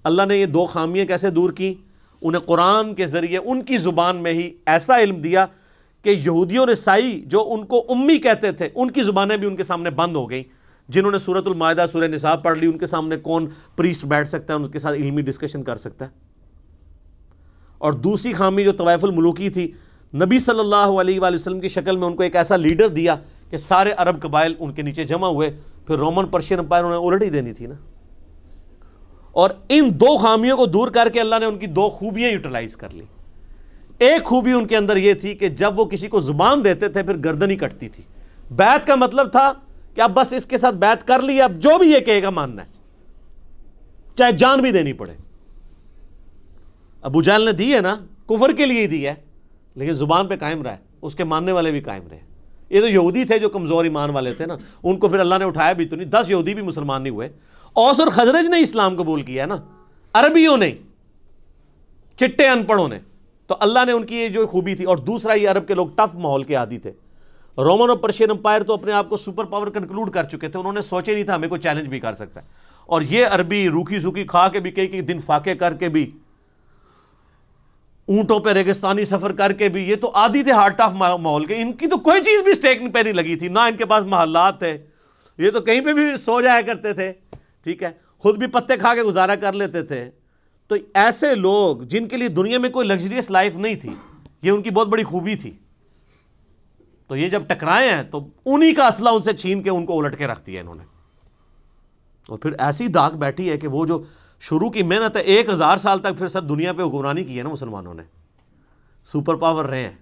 اللہ نے یہ 2 خامیاں کیسے دور کی؟ انہیں قرآن کے ذریعے ان کی زبان میں ہی ایسا علم دیا کہ یہودیوں نے عیسائی جو ان کو امی کہتے تھے ان کی زبانیں بھی ان کے سامنے بند ہو گئیں. جنہوں نے سورۃ المائدہ سورہ نساء پڑھ لی ان کے سامنے کون پریسٹ بیٹھ سکتا ہے، ان کے ساتھ علمی ڈسکشن کر سکتا ہے. اور دوسری خامی جو طوائف الملوکی تھی، نبی صلی اللہ علیہ وآلہ وسلم کی شکل میں ان کو ایک ایسا لیڈر دیا کہ سارے عرب قبائل ان کے نیچے جمع ہوئے. پھر رومن پرشین امپائر انہیں الٹ ہی دینی تھی نا. اور ان 2 خامیوں کو دور کر کے اللہ نے ان کی 2 خوبیاں یوٹیلائز کر لی. ایک خوبی ان کے اندر یہ تھی کہ جب وہ کسی کو زبان دیتے تھے پھر گردن ہی کٹتی تھی. بیعت کا مطلب تھا کہ اب بس اس کے ساتھ بیعت کر لی، اب جو بھی یہ کہے گا ماننا ہے، چاہے جان بھی دینی پڑے. ابو جہل نے دی ہے نا، کفر کے لیے ہی دی ہے، لیکن زبان پہ قائم رہا ہے، اس کے ماننے والے بھی قائم رہے. یہ تو یہودی تھے جو کمزور ایمان والے تھے نا، ان کو پھر اللہ نے اٹھایا بھی تو نہیں. 10 یہودی بھی مسلمان نہیں ہوئے. اوس اور خزرج نے اسلام قبول کیا ہے نا، عربیوں نے، چٹے ان پڑھوں نے. تو اللہ نے ان کی یہ جو خوبی تھی. اور دوسرا یہ عرب کے لوگ ٹف ماحول کے عادی تھے. رومن اور پرشین امپائر تو اپنے آپ کو سپر پاور کنکلوڈ کر چکے تھے، انہوں نے سوچے نہیں تھا ہمیں کوئی چیلنج بھی کر سکتا ہے. اور یہ عربی روکھی سوکھی کھا کے بھی کئی دن فاقے کر کے بھی، اونٹوں پہ ریگستانی سفر کر کے بھی، یہ تو عادی تھے ہارٹ آف ماحول کے. ان کی تو کوئی چیز بھی اسٹیک پہ نہیں لگی تھی، نہ ان کے پاس محلات تھے، یہ تو کہیں پہ بھی سو جایا کرتے تھے. ٹھیک ہے، خود بھی پتے کھا کے گزارا کر لیتے تھے. تو ایسے لوگ جن کے لیے دنیا میں کوئی لگژریس لائف نہیں تھی، یہ ان کی بہت بڑی خوبی تھی. تو یہ جب ٹکرائے ہیں تو انہی کا اسلحہ ان سے چھین کے ان کو الٹ کے رکھ دیا انہوں نے. اور پھر ایسی داغ بیٹھی ہے کہ وہ جو شروع کی محنت ہے 1000 سال تک پھر سب دنیا پہ حکمرانی کی ہے نا مسلمانوں نے، سپر پاور رہے ہیں.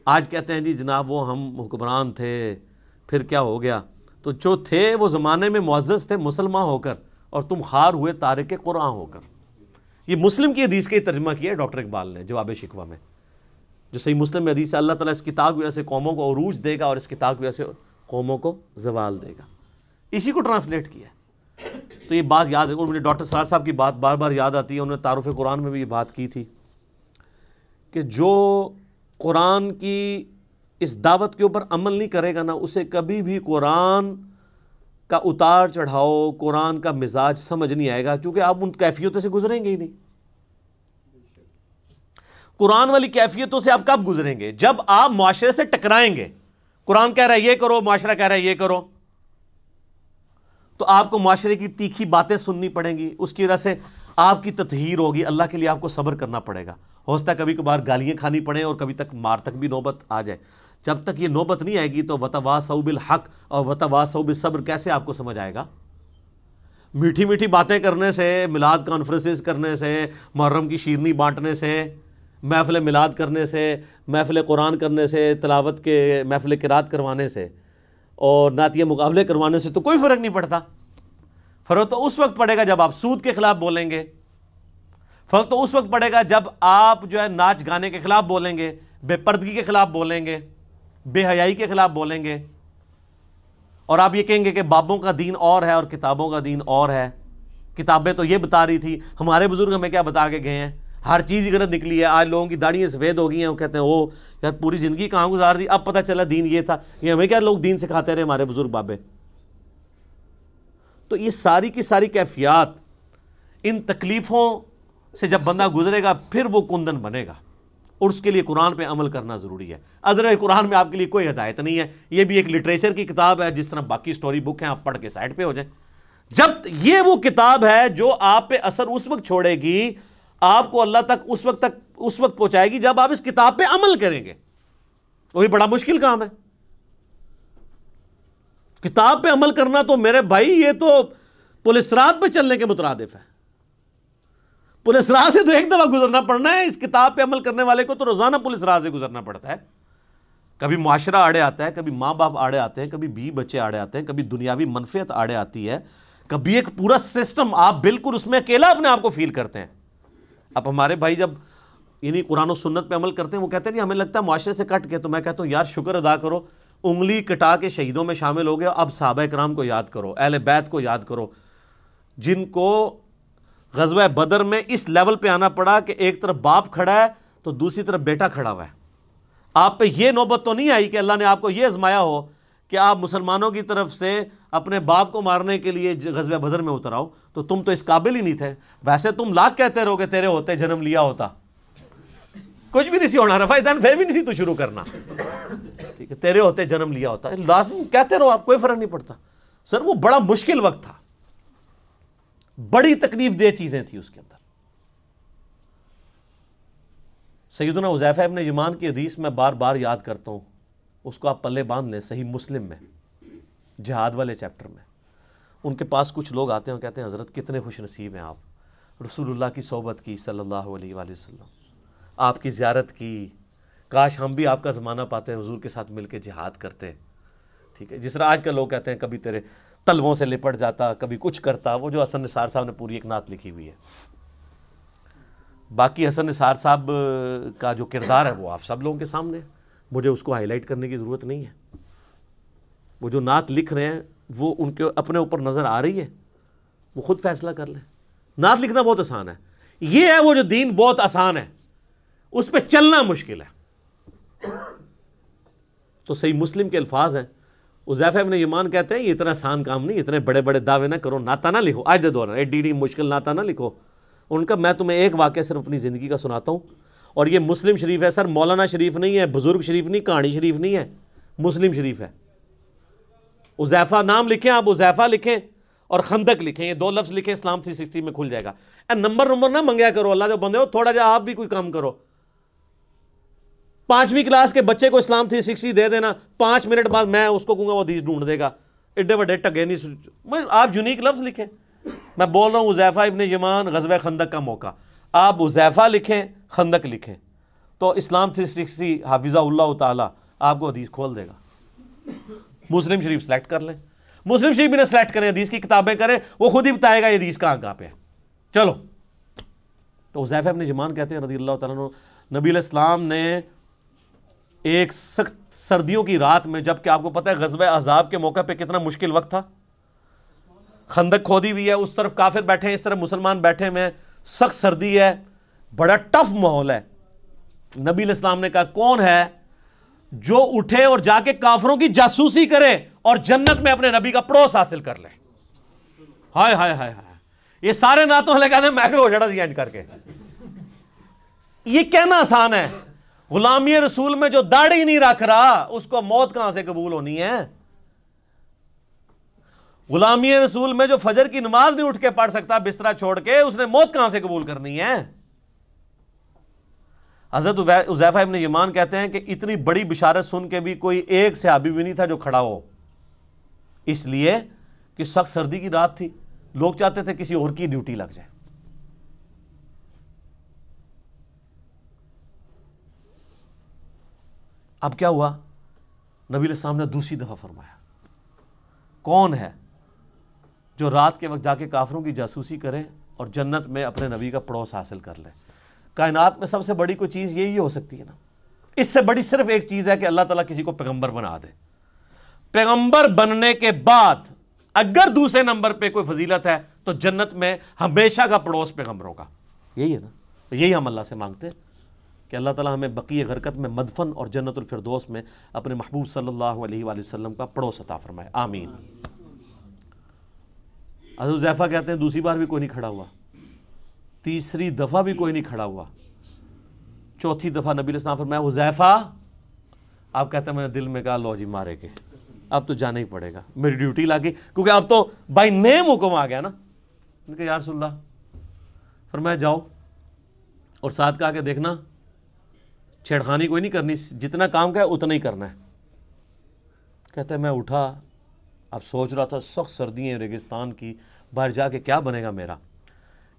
آج کہتے ہیں جی جناب وہ ہم حکمران تھے پھر کیا ہو گیا. تو جو تھے وہ زمانے میں معزز تھے مسلمان ہو کر، اور تم خار ہوئے تارک قرآن ہو کر. یہ مسلم کی حدیث کا ترجمہ کیا ہے ڈاکٹر اقبال نے جواب شکوہ میں، جو صحیح مسلم میں حدیث ہے اللہ تعالیٰ اس کتاب کی وجہ سے قوموں کو عروج دے گا اور اس کتاب کی وجہ سے قوموں کو زوال دے گا. اسی کو ٹرانسلیٹ کیا ہے. تو یہ بات یاد ہے، اور مجھے ڈاکٹر سرار صاحب کی بات بار بار یاد آتی ہے. انہوں نے تعارف قرآن میں بھی یہ بات کی تھی کہ جو قرآن کی اس دعوت کے اوپر عمل نہیں کرے گا نا، اسے کبھی بھی قرآن کا اتار چڑھاؤ، قرآن کا مزاج سمجھ نہیں آئے گا، کیونکہ آپ ان کیفیتوں سے گزریں گے ہی نہیں۔ قرآن والی کیفیتوں سے آپ کب گزریں گے؟ جب آپ معاشرے سے ٹکرائیں گے۔ قرآن کہہ رہا ہے یہ کرو، معاشرہ کہہ رہا ہے یہ کرو، تو آپ کو معاشرے کی تیکھی باتیں سننی پڑیں گی، اس کی وجہ سے آپ کی تطہیر ہوگی، اللہ کے لیے آپ کو صبر کرنا پڑے گا۔ ہو سکتا ہے کبھی کبھار گالیاں کھانی پڑیں اور کبھی تک مار تک بھی نوبت آ جائے۔ جب تک یہ نوبت نہیں آئے گی تو وتواصوا بالحق اور وتواصوا بالصبر کیسے آپ کو سمجھ آئے گا؟ میٹھی میٹھی باتیں کرنے سے، میلاد کانفرنسز کرنے سے، محرم کی شیرنی بانٹنے سے، محفل میلاد کرنے سے، محفل قرآن کرنے سے، تلاوت کے محفل قرات کروانے سے اور نعتیہ مقابلے کروانے سے تو کوئی فرق نہیں پڑتا۔ فرق تو اس وقت پڑے گا جب آپ سود کے خلاف بولیں گے، فرق تو اس وقت پڑے گا جب آپ جو ہے ناچ گانے کے خلاف بولیں گے، بے پردگی کے خلاف بولیں گے، بے حیائی کے خلاف بولیں گے، اور آپ یہ کہیں گے کہ بابوں کا دین اور ہے اور کتابوں کا دین اور ہے۔ کتابیں تو یہ بتا رہی تھی، ہمارے بزرگ ہمیں کیا بتا کے گئے ہیں؟ ہر چیز ہی غلط نکلی ہے۔ آج لوگوں کی داڑھیاں سفید ہو گئی ہیں، وہ کہتے ہیں او یار پوری زندگی کہاں گزار دی، اب پتہ چلا دین یہ تھا۔ یہ ہمیں کیا لوگ دین سکھاتے رہے ہمارے بزرگ بابے؟ تو یہ ساری کی ساری کیفیات، ان تکلیفوں سے جب بندہ گزرے گا پھر وہ کندن بنے گا، اور اس کے لیے قرآن پہ عمل کرنا ضروری ہے۔ ادروائز قرآن میں آپ کے لیے کوئی ہدایت نہیں ہے، یہ بھی ایک لٹریچر کی کتاب ہے، جس طرح باقی سٹوری بک ہیں، آپ پڑھ کے سائڈ پہ ہو جائیں۔ جب یہ وہ کتاب ہے جو آپ پہ اثر اس وقت چھوڑے گی، آپ کو اللہ تک اس وقت پہنچائے گی جب آپ اس کتاب پہ عمل کریں گے۔ وہی بڑا مشکل کام ہے، کتاب پہ عمل کرنا۔ تو میرے بھائی یہ تو پولیس رات پہ چلنے کے مترادف ہے۔ پولیس راہ سے تو ایک دفعہ گزرنا پڑنا ہے، اس کتاب پہ عمل کرنے والے کو تو روزانہ پولیس راہ سے گزرنا پڑتا ہے۔ کبھی معاشرہ آڑے آتا ہے، کبھی ماں باپ آڑے آتے ہیں، کبھی بیوی بچے آڑے آتے ہیں، کبھی دنیاوی منفعت آڑے آتی ہے، کبھی ایک پورا سسٹم، آپ بالکل اس میں اکیلا اپنے آپ کو فیل کرتے ہیں۔ اب ہمارے بھائی جب یعنی قرآن و سنت پہ عمل کرتے ہیں، وہ کہتے ہیں نہیں ہمیں لگتا ہے معاشرے سے کٹ کے، تو میں کہتا ہوں یار شکر ادا کرو، انگلی کٹا کے شہیدوں میں شامل ہو گئے، اب صحابہ کرام کو یاد کرو، اہل بیت کو یاد کرو، جن کو غزوہ بدر میں اس لیول پہ آنا پڑا کہ ایک طرف باپ کھڑا ہے تو دوسری طرف بیٹا کھڑا ہوا ہے۔ آپ پہ یہ نوبت تو نہیں آئی کہ اللہ نے آپ کو یہ آزمایا ہو کہ آپ مسلمانوں کی طرف سے اپنے باپ کو مارنے کے لیے غزوہ بدر میں اتر آؤ، تو تم تو اس قابل ہی نہیں تھے۔ ویسے تم لاکھ کہتے رہو کہ تیرے ہوتے جنم لیا ہوتا، کچھ بھی نہیں سی ہونا رفا دن، پھر بھی نہیں سی تو شروع کرنا، ٹھیک ہے، تیرے ہوتے جنم لیا ہوتا، لازم کہتے رہو، آپ کوئی فرق نہیں پڑتا۔ سر وہ بڑا مشکل وقت تھا، بڑی تکلیف دہ چیزیں تھیں اس کے اندر۔ سیدنا حذیفہ ابن یمان کی حدیث میں بار بار یاد کرتا ہوں، اس کو آپ پلے باندھ لیں، صحیح مسلم میں جہاد والے چیپٹر میں۔ ان کے پاس کچھ لوگ آتے ہیں اور کہتے ہیں حضرت کتنے خوش نصیب ہیں آپ، رسول اللہ کی صحبت کی صلی اللہ علیہ وآلہ وسلم، آپ کی زیارت کی، کاش ہم بھی آپ کا زمانہ پاتے حضور کے ساتھ مل کے جہاد کرتے، ٹھیک ہے۔ جس طرح آج کل لوگ کہتے ہیں کبھی تیرے تلووں سے لپٹ جاتا، کبھی کچھ کرتا، وہ جو حسن نثار صاحب نے پوری ایک نعت لکھی ہوئی ہے۔ باقی حسن نثار صاحب کا جو کردار ہے وہ آپ سب لوگوں کے سامنے ہے، مجھے اس کو ہائی لائٹ کرنے کی ضرورت نہیں ہے۔ وہ جو نعت لکھ رہے ہیں وہ ان کے اپنے اوپر نظر آ رہی ہے، وہ خود فیصلہ کر لیں۔ نعت لکھنا بہت آسان ہے، یہ ہے وہ جو دین بہت آسان ہے، اس پہ چلنا مشکل ہے۔ تو صحیح مسلم کے الفاظ ہیں، حذیفہ ابن یمان کہتے ہیں یہ اتنا آسان کام نہیں، اتنے بڑے بڑے دعوے نہ کرو، نعتہ نہ لکھو، آج دے دور ایڈی مشکل نعتہ نہ لکھو۔ ان کا میں تمہیں ایک واقعہ صرف اپنی زندگی کا سناتا ہوں، اور یہ مسلم شریف ہے سر، مولانا شریف نہیں ہے، بزرگ شریف نہیں، کہانی شریف نہیں ہے، مسلم شریف ہے۔ حذیفہ نام لکھیں آپ، حذیفہ لکھیں اور خندق لکھیں، یہ دو لفظ لکھیں، اسلام 360 میں کھل جائے گا۔ نمبر نہ منگیا کرو، اللہ جو بندے ہو تھوڑا جا آپ بھی کوئی کام کرو۔ 5ویں کلاس کے بچے کو اسلام 360 دے دینا، 5 منٹ بعد میں اس کو کہوں گا وہ حدیث ڈھونڈ دے گا، ایڈے وڈے ٹگے نہیں۔ آپ یونیک لفظ لکھیں، میں بول رہا ہوں حذیفہ ابن یمان غزوہ خندق کا موقع، آپ حذیفہ لکھیں، خندق لکھیں، تو اسلام 360 حافظہ اللہ تعالی آپ کو حدیث کھول دے گا۔ مسلم شریف سلیکٹ کر لیں، مسلم شریف بھی نہ سلیکٹ کریں، حدیث کی کتابیں کریں، وہ خود ہی بتائے گا یہ حدیث کہاں پہ ہے۔ چلو، تو حذیفہ ابن یمان کہتے ہیں رضی اللہ تعالیٰ عنہ، نبی علیہ السلام نے ایک سخت سردیوں کی رات میں، جبکہ آپ کو پتہ ہے غزوہ احزاب کے موقع پہ کتنا مشکل وقت تھا، خندق کھودی ہوئی ہے، اس طرف کافر بیٹھے ہیں، اس طرف مسلمان بیٹھے ہوئے ہیں، سخت سردی ہے، بڑا ٹف ماحول ہے۔ نبی علیہ السلام نے کہا کون ہے جو اٹھے اور جا کے کافروں کی جاسوسی کرے اور جنت میں اپنے نبی کا پڑوس حاصل کر لے. ہائے ہائے ہائے ہائے, یہ سارے نعتوں والے کہتے ہیں میکرو ہو جڑا سی اینج کر کے. یہ کہنا آسان ہے, غلامی رسول میں جو داڑھی نہیں رکھ رہا اس کو موت کہاں سے قبول ہونی ہے؟ غلامی رسول میں جو فجر کی نماز نہیں اٹھ کے پڑھ سکتا بسترا چھوڑ کے, اس نے موت کہاں سے قبول کرنی ہے؟ حضرت حذیفہ ابن یمان کہتے ہیں کہ اتنی بڑی بشارت سن کے بھی کوئی ایک صحابی بھی نہیں تھا جو کھڑا ہو, اس لیے کہ سخت سردی کی رات تھی, لوگ چاہتے تھے کسی اور کی ڈیوٹی لگ جائے. اب کیا ہوا؟ نبی علیہ السلام نے دوسری دفعہ فرمایا, کون ہے جو رات کے وقت جا کے کافروں کی جاسوسی کرے اور جنت میں اپنے نبی کا پڑوس حاصل کر لے؟ کائنات میں سب سے بڑی کوئی چیز یہی ہو سکتی ہے نا. اس سے بڑی صرف ایک چیز ہے کہ اللہ تعالیٰ کسی کو پیغمبر بنا دے. پیغمبر بننے کے بعد اگر دوسرے نمبر پہ کوئی فضیلت ہے تو جنت میں ہمیشہ کا پڑوس پیغمبروں کا. یہی ہے نا, یہی ہم اللہ سے مانگتے ہیں کہ اللہ تعالیٰ ہمیں بقیہ غرقت میں مدفن اور جنت الفردوس میں اپنے محبوب صلی اللہ علیہ وآلہ وسلم کا پڑوس عطا فرمائے, آمین. حضرت حذیفہ کہتے ہیں دوسری بار بھی کوئی نہیں کھڑا ہوا, تیسری دفعہ بھی کوئی نہیں کھڑا ہوا, چوتھی دفعہ نبی علیہ السلام فرمایا حذیفہ, آپ کہتے ہیں میں نے دل میں کہا لو جی مارے کے, اب تو جانا ہی پڑے گا, میری ڈیوٹی لگی, کیونکہ اب تو بائی نیم حکم آ گیا نا. میں نے کہا یا رسول اللہ, فرمایا جاؤ, اور ساتھ کہا کہ دیکھنا چھیڑخانی کوئی نہیں کرنی, جتنا کام کا ہے اتنا ہی کرنا ہے. کہتا ہے میں اٹھا, اب سوچ رہا تھا سخت سردی ہے ریگستان کی, باہر جا کے کیا بنے گا میرا.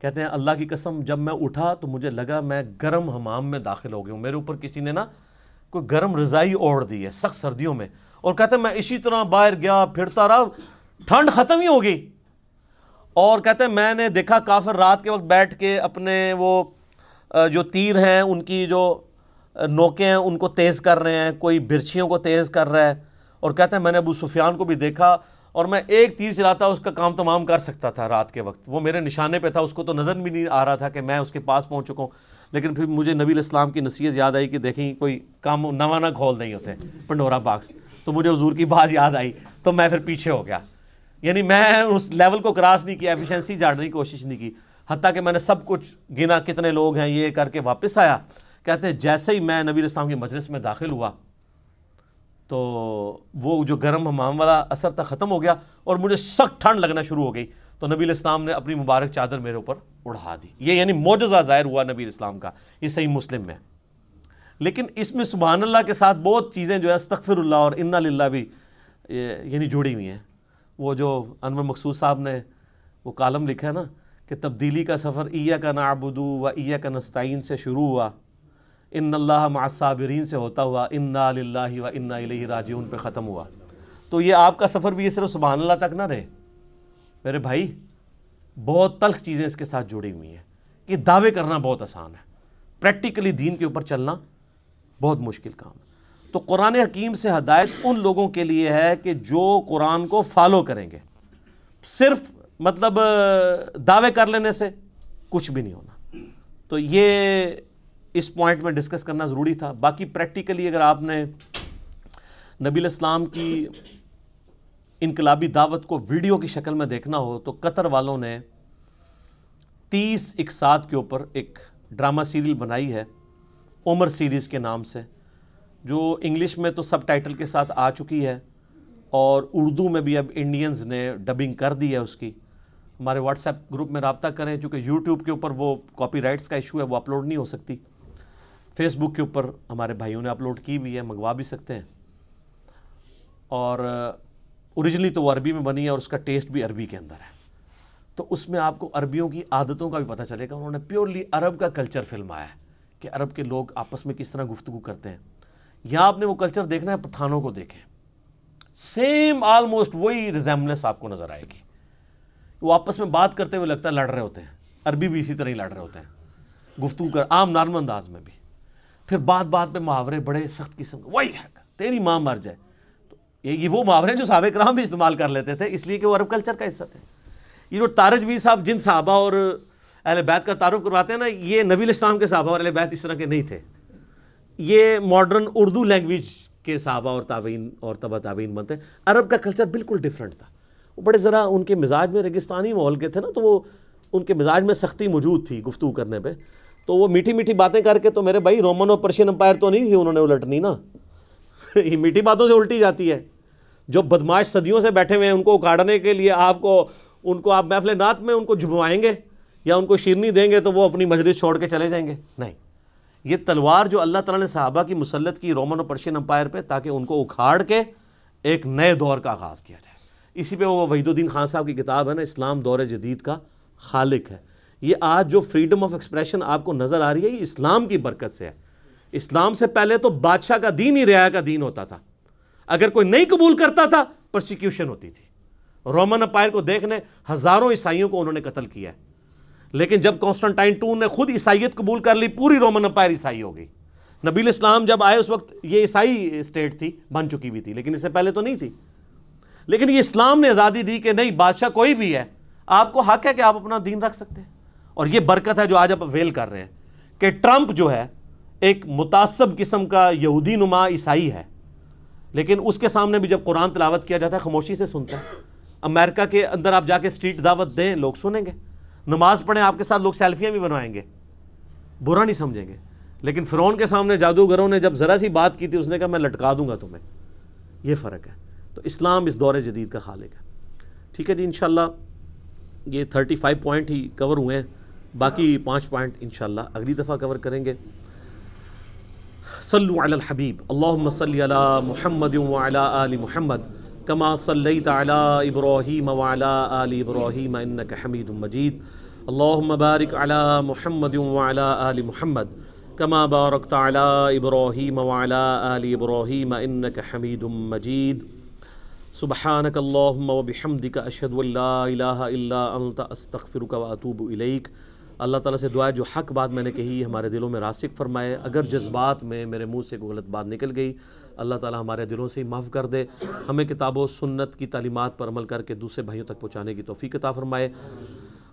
کہتے ہیں اللہ کی قسم جب میں اٹھا تو مجھے لگا میں گرم حمام میں داخل ہو گیا ہوں, میرے اوپر کسی نے نا کوئی گرم رضائی اوڑھ دی ہے سخت سردیوں میں. اور کہتے ہیں میں اسی طرح باہر گیا پھرتا رہا, ٹھنڈ ختم ہی ہو گئی. اور کہتے ہیں میں نے دیکھا کافر رات کے وقت بیٹھ کے اپنے وہ جو تیر ہیں ان کی جو نوکیں ہیں ان کو تیز کر رہے ہیں, کوئی برچھیوں کو تیز کر رہا ہے. اور کہتے ہیں میں نے ابو سفیان کو بھی دیکھا, اور میں ایک تیر چلاتا اس کا کام تمام کر سکتا تھا رات کے وقت, وہ میرے نشانے پہ تھا, اس کو تو نظر بھی نہیں آ رہا تھا کہ میں اس کے پاس پہنچ چکا ہوں. لیکن پھر مجھے نبی علیہ السلام کی نصیحت یاد آئی کہ دیکھیں کوئی کام نواں نہ کھول نہیں ہوتے پنڈورا باکس, تو مجھے حضور کی بات یاد آئی تو میں پھر پیچھے ہو گیا. یعنی میں اس لیول کو کراس نہیں کیا, ایفیشنسی جھاڑنے کی کوشش نہیں کی, حتیٰ کہ میں نے سب کچھ گنا کتنے لوگ ہیں یہ کر کے واپس آیا. کہتے ہیں جیسے ہی میں نبی علیہ السلام کی مجلس میں داخل ہوا تو وہ جو گرم حمام والا اثر تھا ختم ہو گیا اور مجھے سخت ٹھنڈ لگنا شروع ہو گئی. تو نبی علیہ السلام نے اپنی مبارک چادر میرے اوپر اڑا دی. یہ یعنی معجزہ ظاہر ہوا نبی علیہ السلام کا, یہ صحیح مسلم میں. لیکن اس میں سبحان اللہ کے ساتھ بہت چیزیں جو ہے استغفر اللہ اور انا للہ بھی یعنی جڑی ہوئی ہیں. وہ جو انور مقصود صاحب نے وہ کالم لکھا ہے نا کہ تبدیلی کا سفر ایاک نعبد و ایاک نستعین سے شروع ہوا, ان اللہ مع الصابرین سے ہوتا ہوا انا للہ و انا الیہ راجعون پہ ختم ہوا. تو یہ آپ کا سفر بھی یہ صرف سبحان اللہ تک نہ رہے میرے بھائی, بہت تلخ چیزیں اس کے ساتھ جڑی ہوئی ہیں. کہ دعوے کرنا بہت آسان ہے, پریکٹیکلی دین کے اوپر چلنا بہت مشکل کام ہے. تو قرآن حکیم سے ہدایت ان لوگوں کے لیے ہے کہ جو قرآن کو فالو کریں گے. صرف مطلب دعوے کر لینے سے کچھ بھی نہیں ہونا. تو یہ اس پوائنٹ میں ڈسکس کرنا ضروری تھا. باقی پریکٹیکلی اگر آپ نے نبی علیہ السلام کی انقلابی دعوت کو ویڈیو کی شکل میں دیکھنا ہو تو قطر والوں نے 30 اقساط کے اوپر ایک ڈرامہ سیریل بنائی ہے عمر سیریز کے نام سے, جو انگلش میں تو سب ٹائٹل کے ساتھ آ چکی ہے اور اردو میں بھی اب انڈینز نے ڈبنگ کر دی ہے اس کی. ہمارے واٹس ایپ گروپ میں رابطہ کریں, چونکہ یوٹیوب کے اوپر وہ کاپی رائٹس کا ایشو ہے, وہ اپلوڈ نہیں ہو سکتی. فیس بک کے اوپر ہمارے بھائیوں نے اپلوڈ کی ہوئی ہے, منگوا بھی سکتے ہیں. اور اوریجنلی تو وہ عربی میں بنی ہے اور اس کا ٹیسٹ بھی عربی کے اندر ہے, تو اس میں آپ کو عربیوں کی عادتوں کا بھی پتہ چلے گا. انہوں نے پیورلی عرب کا کلچر فلمایا ہے کہ عرب کے لوگ آپس میں کس طرح گفتگو کرتے ہیں. یہاں آپ نے وہ کلچر دیکھنا ہے, پٹھانوں کو دیکھیں, سیم آلموسٹ وہی ریزیمبلنس آپ کو نظر آئے گی. وہ آپس میں بات کرتے ہوئے لگتا ہے لڑ رہے ہوتے ہیں, عربی بھی اسی طرح ہی لڑ رہے ہوتے ہیں گفتگو کر عام نارمل انداز میں بھی. پھر بات بات پہ محاورے بڑے سخت قسم کے, وہی ہے تیری ماں مر جائے. تو یہ وہ محاورے جو صحابہ کرام بھی استعمال کر لیتے تھے, اس لیے کہ وہ عرب کلچر کا حصہ تھے. یہ جو تارج بھی صاحب جن صحابہ اور اہل بیت کا تعارف کرواتے ہیں نا, یہ نبی علیہ السلام کے صحابہ اور اہل بیت اس طرح کے نہیں تھے. یہ ماڈرن اردو لینگویج کہ صحابہ اور تابعین اور تبع تابعین بنتے ہیں۔ عرب کا کلچر بالکل ڈیفرنٹ تھا، وہ بڑے ذرا ان کے مزاج میں ریگستانی ماحول کے تھے نا، تو وہ ان کے مزاج میں سختی موجود تھی گفتگو کرنے پہ، تو وہ میٹھی میٹھی باتیں کر کے، تو میرے بھائی رومن اور پرشین امپائر تو نہیں تھی انہوں نے الٹنی نا، یہ میٹھی باتوں سے الٹی جاتی ہے۔ جو بدماش صدیوں سے بیٹھے ہوئے ہیں ان کو اکاڑنے کے لیے ان کو آپ محفل نعت میں ان کو جھموائیں گے یا ان کو شیرنی دیں گے تو وہ اپنی مجلس چھوڑ کے چلے جائیں گے؟ نہیں، یہ تلوار جو اللہ تعالیٰ نے صحابہ کی مسلط کی رومن اور پرشین امپائر پہ، تاکہ ان کو اکھاڑ کے ایک نئے دور کا آغاز کیا جائے۔ اسی پہ وہ وحید الدین خان صاحب کی کتاب ہے نا، اسلام دور جدید کا خالق ہے۔ یہ آج جو فریڈم آف ایکسپریشن آپ کو نظر آ رہی ہے، یہ اسلام کی برکت سے ہے۔ اسلام سے پہلے تو بادشاہ کا دین ہی رعایا کا دین ہوتا تھا، اگر کوئی نہیں قبول کرتا تھا پرسیکیوشن ہوتی تھی۔ رومن امپائر کو دیکھنے ہزاروں عیسائیوں کو انہوں نے قتل کیا ہے، لیکن جب کانسٹنٹائن ٹون نے خود عیسائیت قبول کر لی، پوری رومن امپائر عیسائی ہو گئی۔ نبی الاسلام جب آئے اس وقت یہ عیسائی اسٹیٹ تھی، بن چکی ہوئی تھی، لیکن اس سے پہلے تو نہیں تھی۔ لیکن یہ اسلام نے آزادی دی کہ نہیں، بادشاہ کوئی بھی ہے، آپ کو حق ہے کہ آپ اپنا دین رکھ سکتے ہیں۔ اور یہ برکت ہے جو آج آپ اویل کر رہے ہیں کہ ٹرمپ جو ہے ایک متعصب قسم کا یہودی نما عیسائی ہے، لیکن اس کے سامنے بھی جب قرآن تلاوت کیا جاتا ہے خاموشی سے سنتا ہے۔ امریکہ کے اندر آپ جا کے اسٹریٹ دعوت دیں، لوگ سنیں گے، نماز پڑھیں آپ کے ساتھ، لوگ سیلفیاں بھی بنوائیں گے، برا نہیں سمجھیں گے۔ لیکن فرعون کے سامنے جادوگروں نے جب ذرا سی بات کی تھی، اس نے کہا میں لٹکا دوں گا تمہیں۔ یہ فرق ہے۔ تو اسلام اس دور جدید کا خالق ہے۔ ٹھیک ہے جی، انشاءاللہ یہ 35 پوائنٹ ہی کور ہوئے ہیں، باقی 5 پوائنٹ انشاءاللہ اگلی دفعہ کور کریں گے۔ صلو علی الحبیب، اللہم صلی علی محمد وعلی آل محمد کما صلیت علی ابراہیم وعلی آل ابراہیم انک حمید مجید، اللہم بارک علی محمد وعلی آل محمد کما بارکت علی ابراہیم وعلی آل ابراہیم انک حمید مجید، سبحانک اللہم وبحمدک اشہد ان لا الہ الا انت استغفرک واتوب الیک۔ اللہ تعالیٰ سے دعا ہے جو حق بات میں نے کہی ہمارے دلوں میں راسخ فرمائے، اگر جذبات میں میرے منہ سے کوئی غلط بات نکل گئی، اللہ تعالیٰ ہمارے دلوں سے ہی معاف کر دے، ہمیں کتاب و سنت کی تعلیمات پر عمل کر کے دوسرے بھائیوں تک پہنچانے کی توفیق عطا فرمائے۔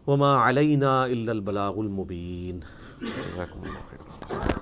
وما علینا الا البلاغ المبین۔ جزاکم اللہ خیر۔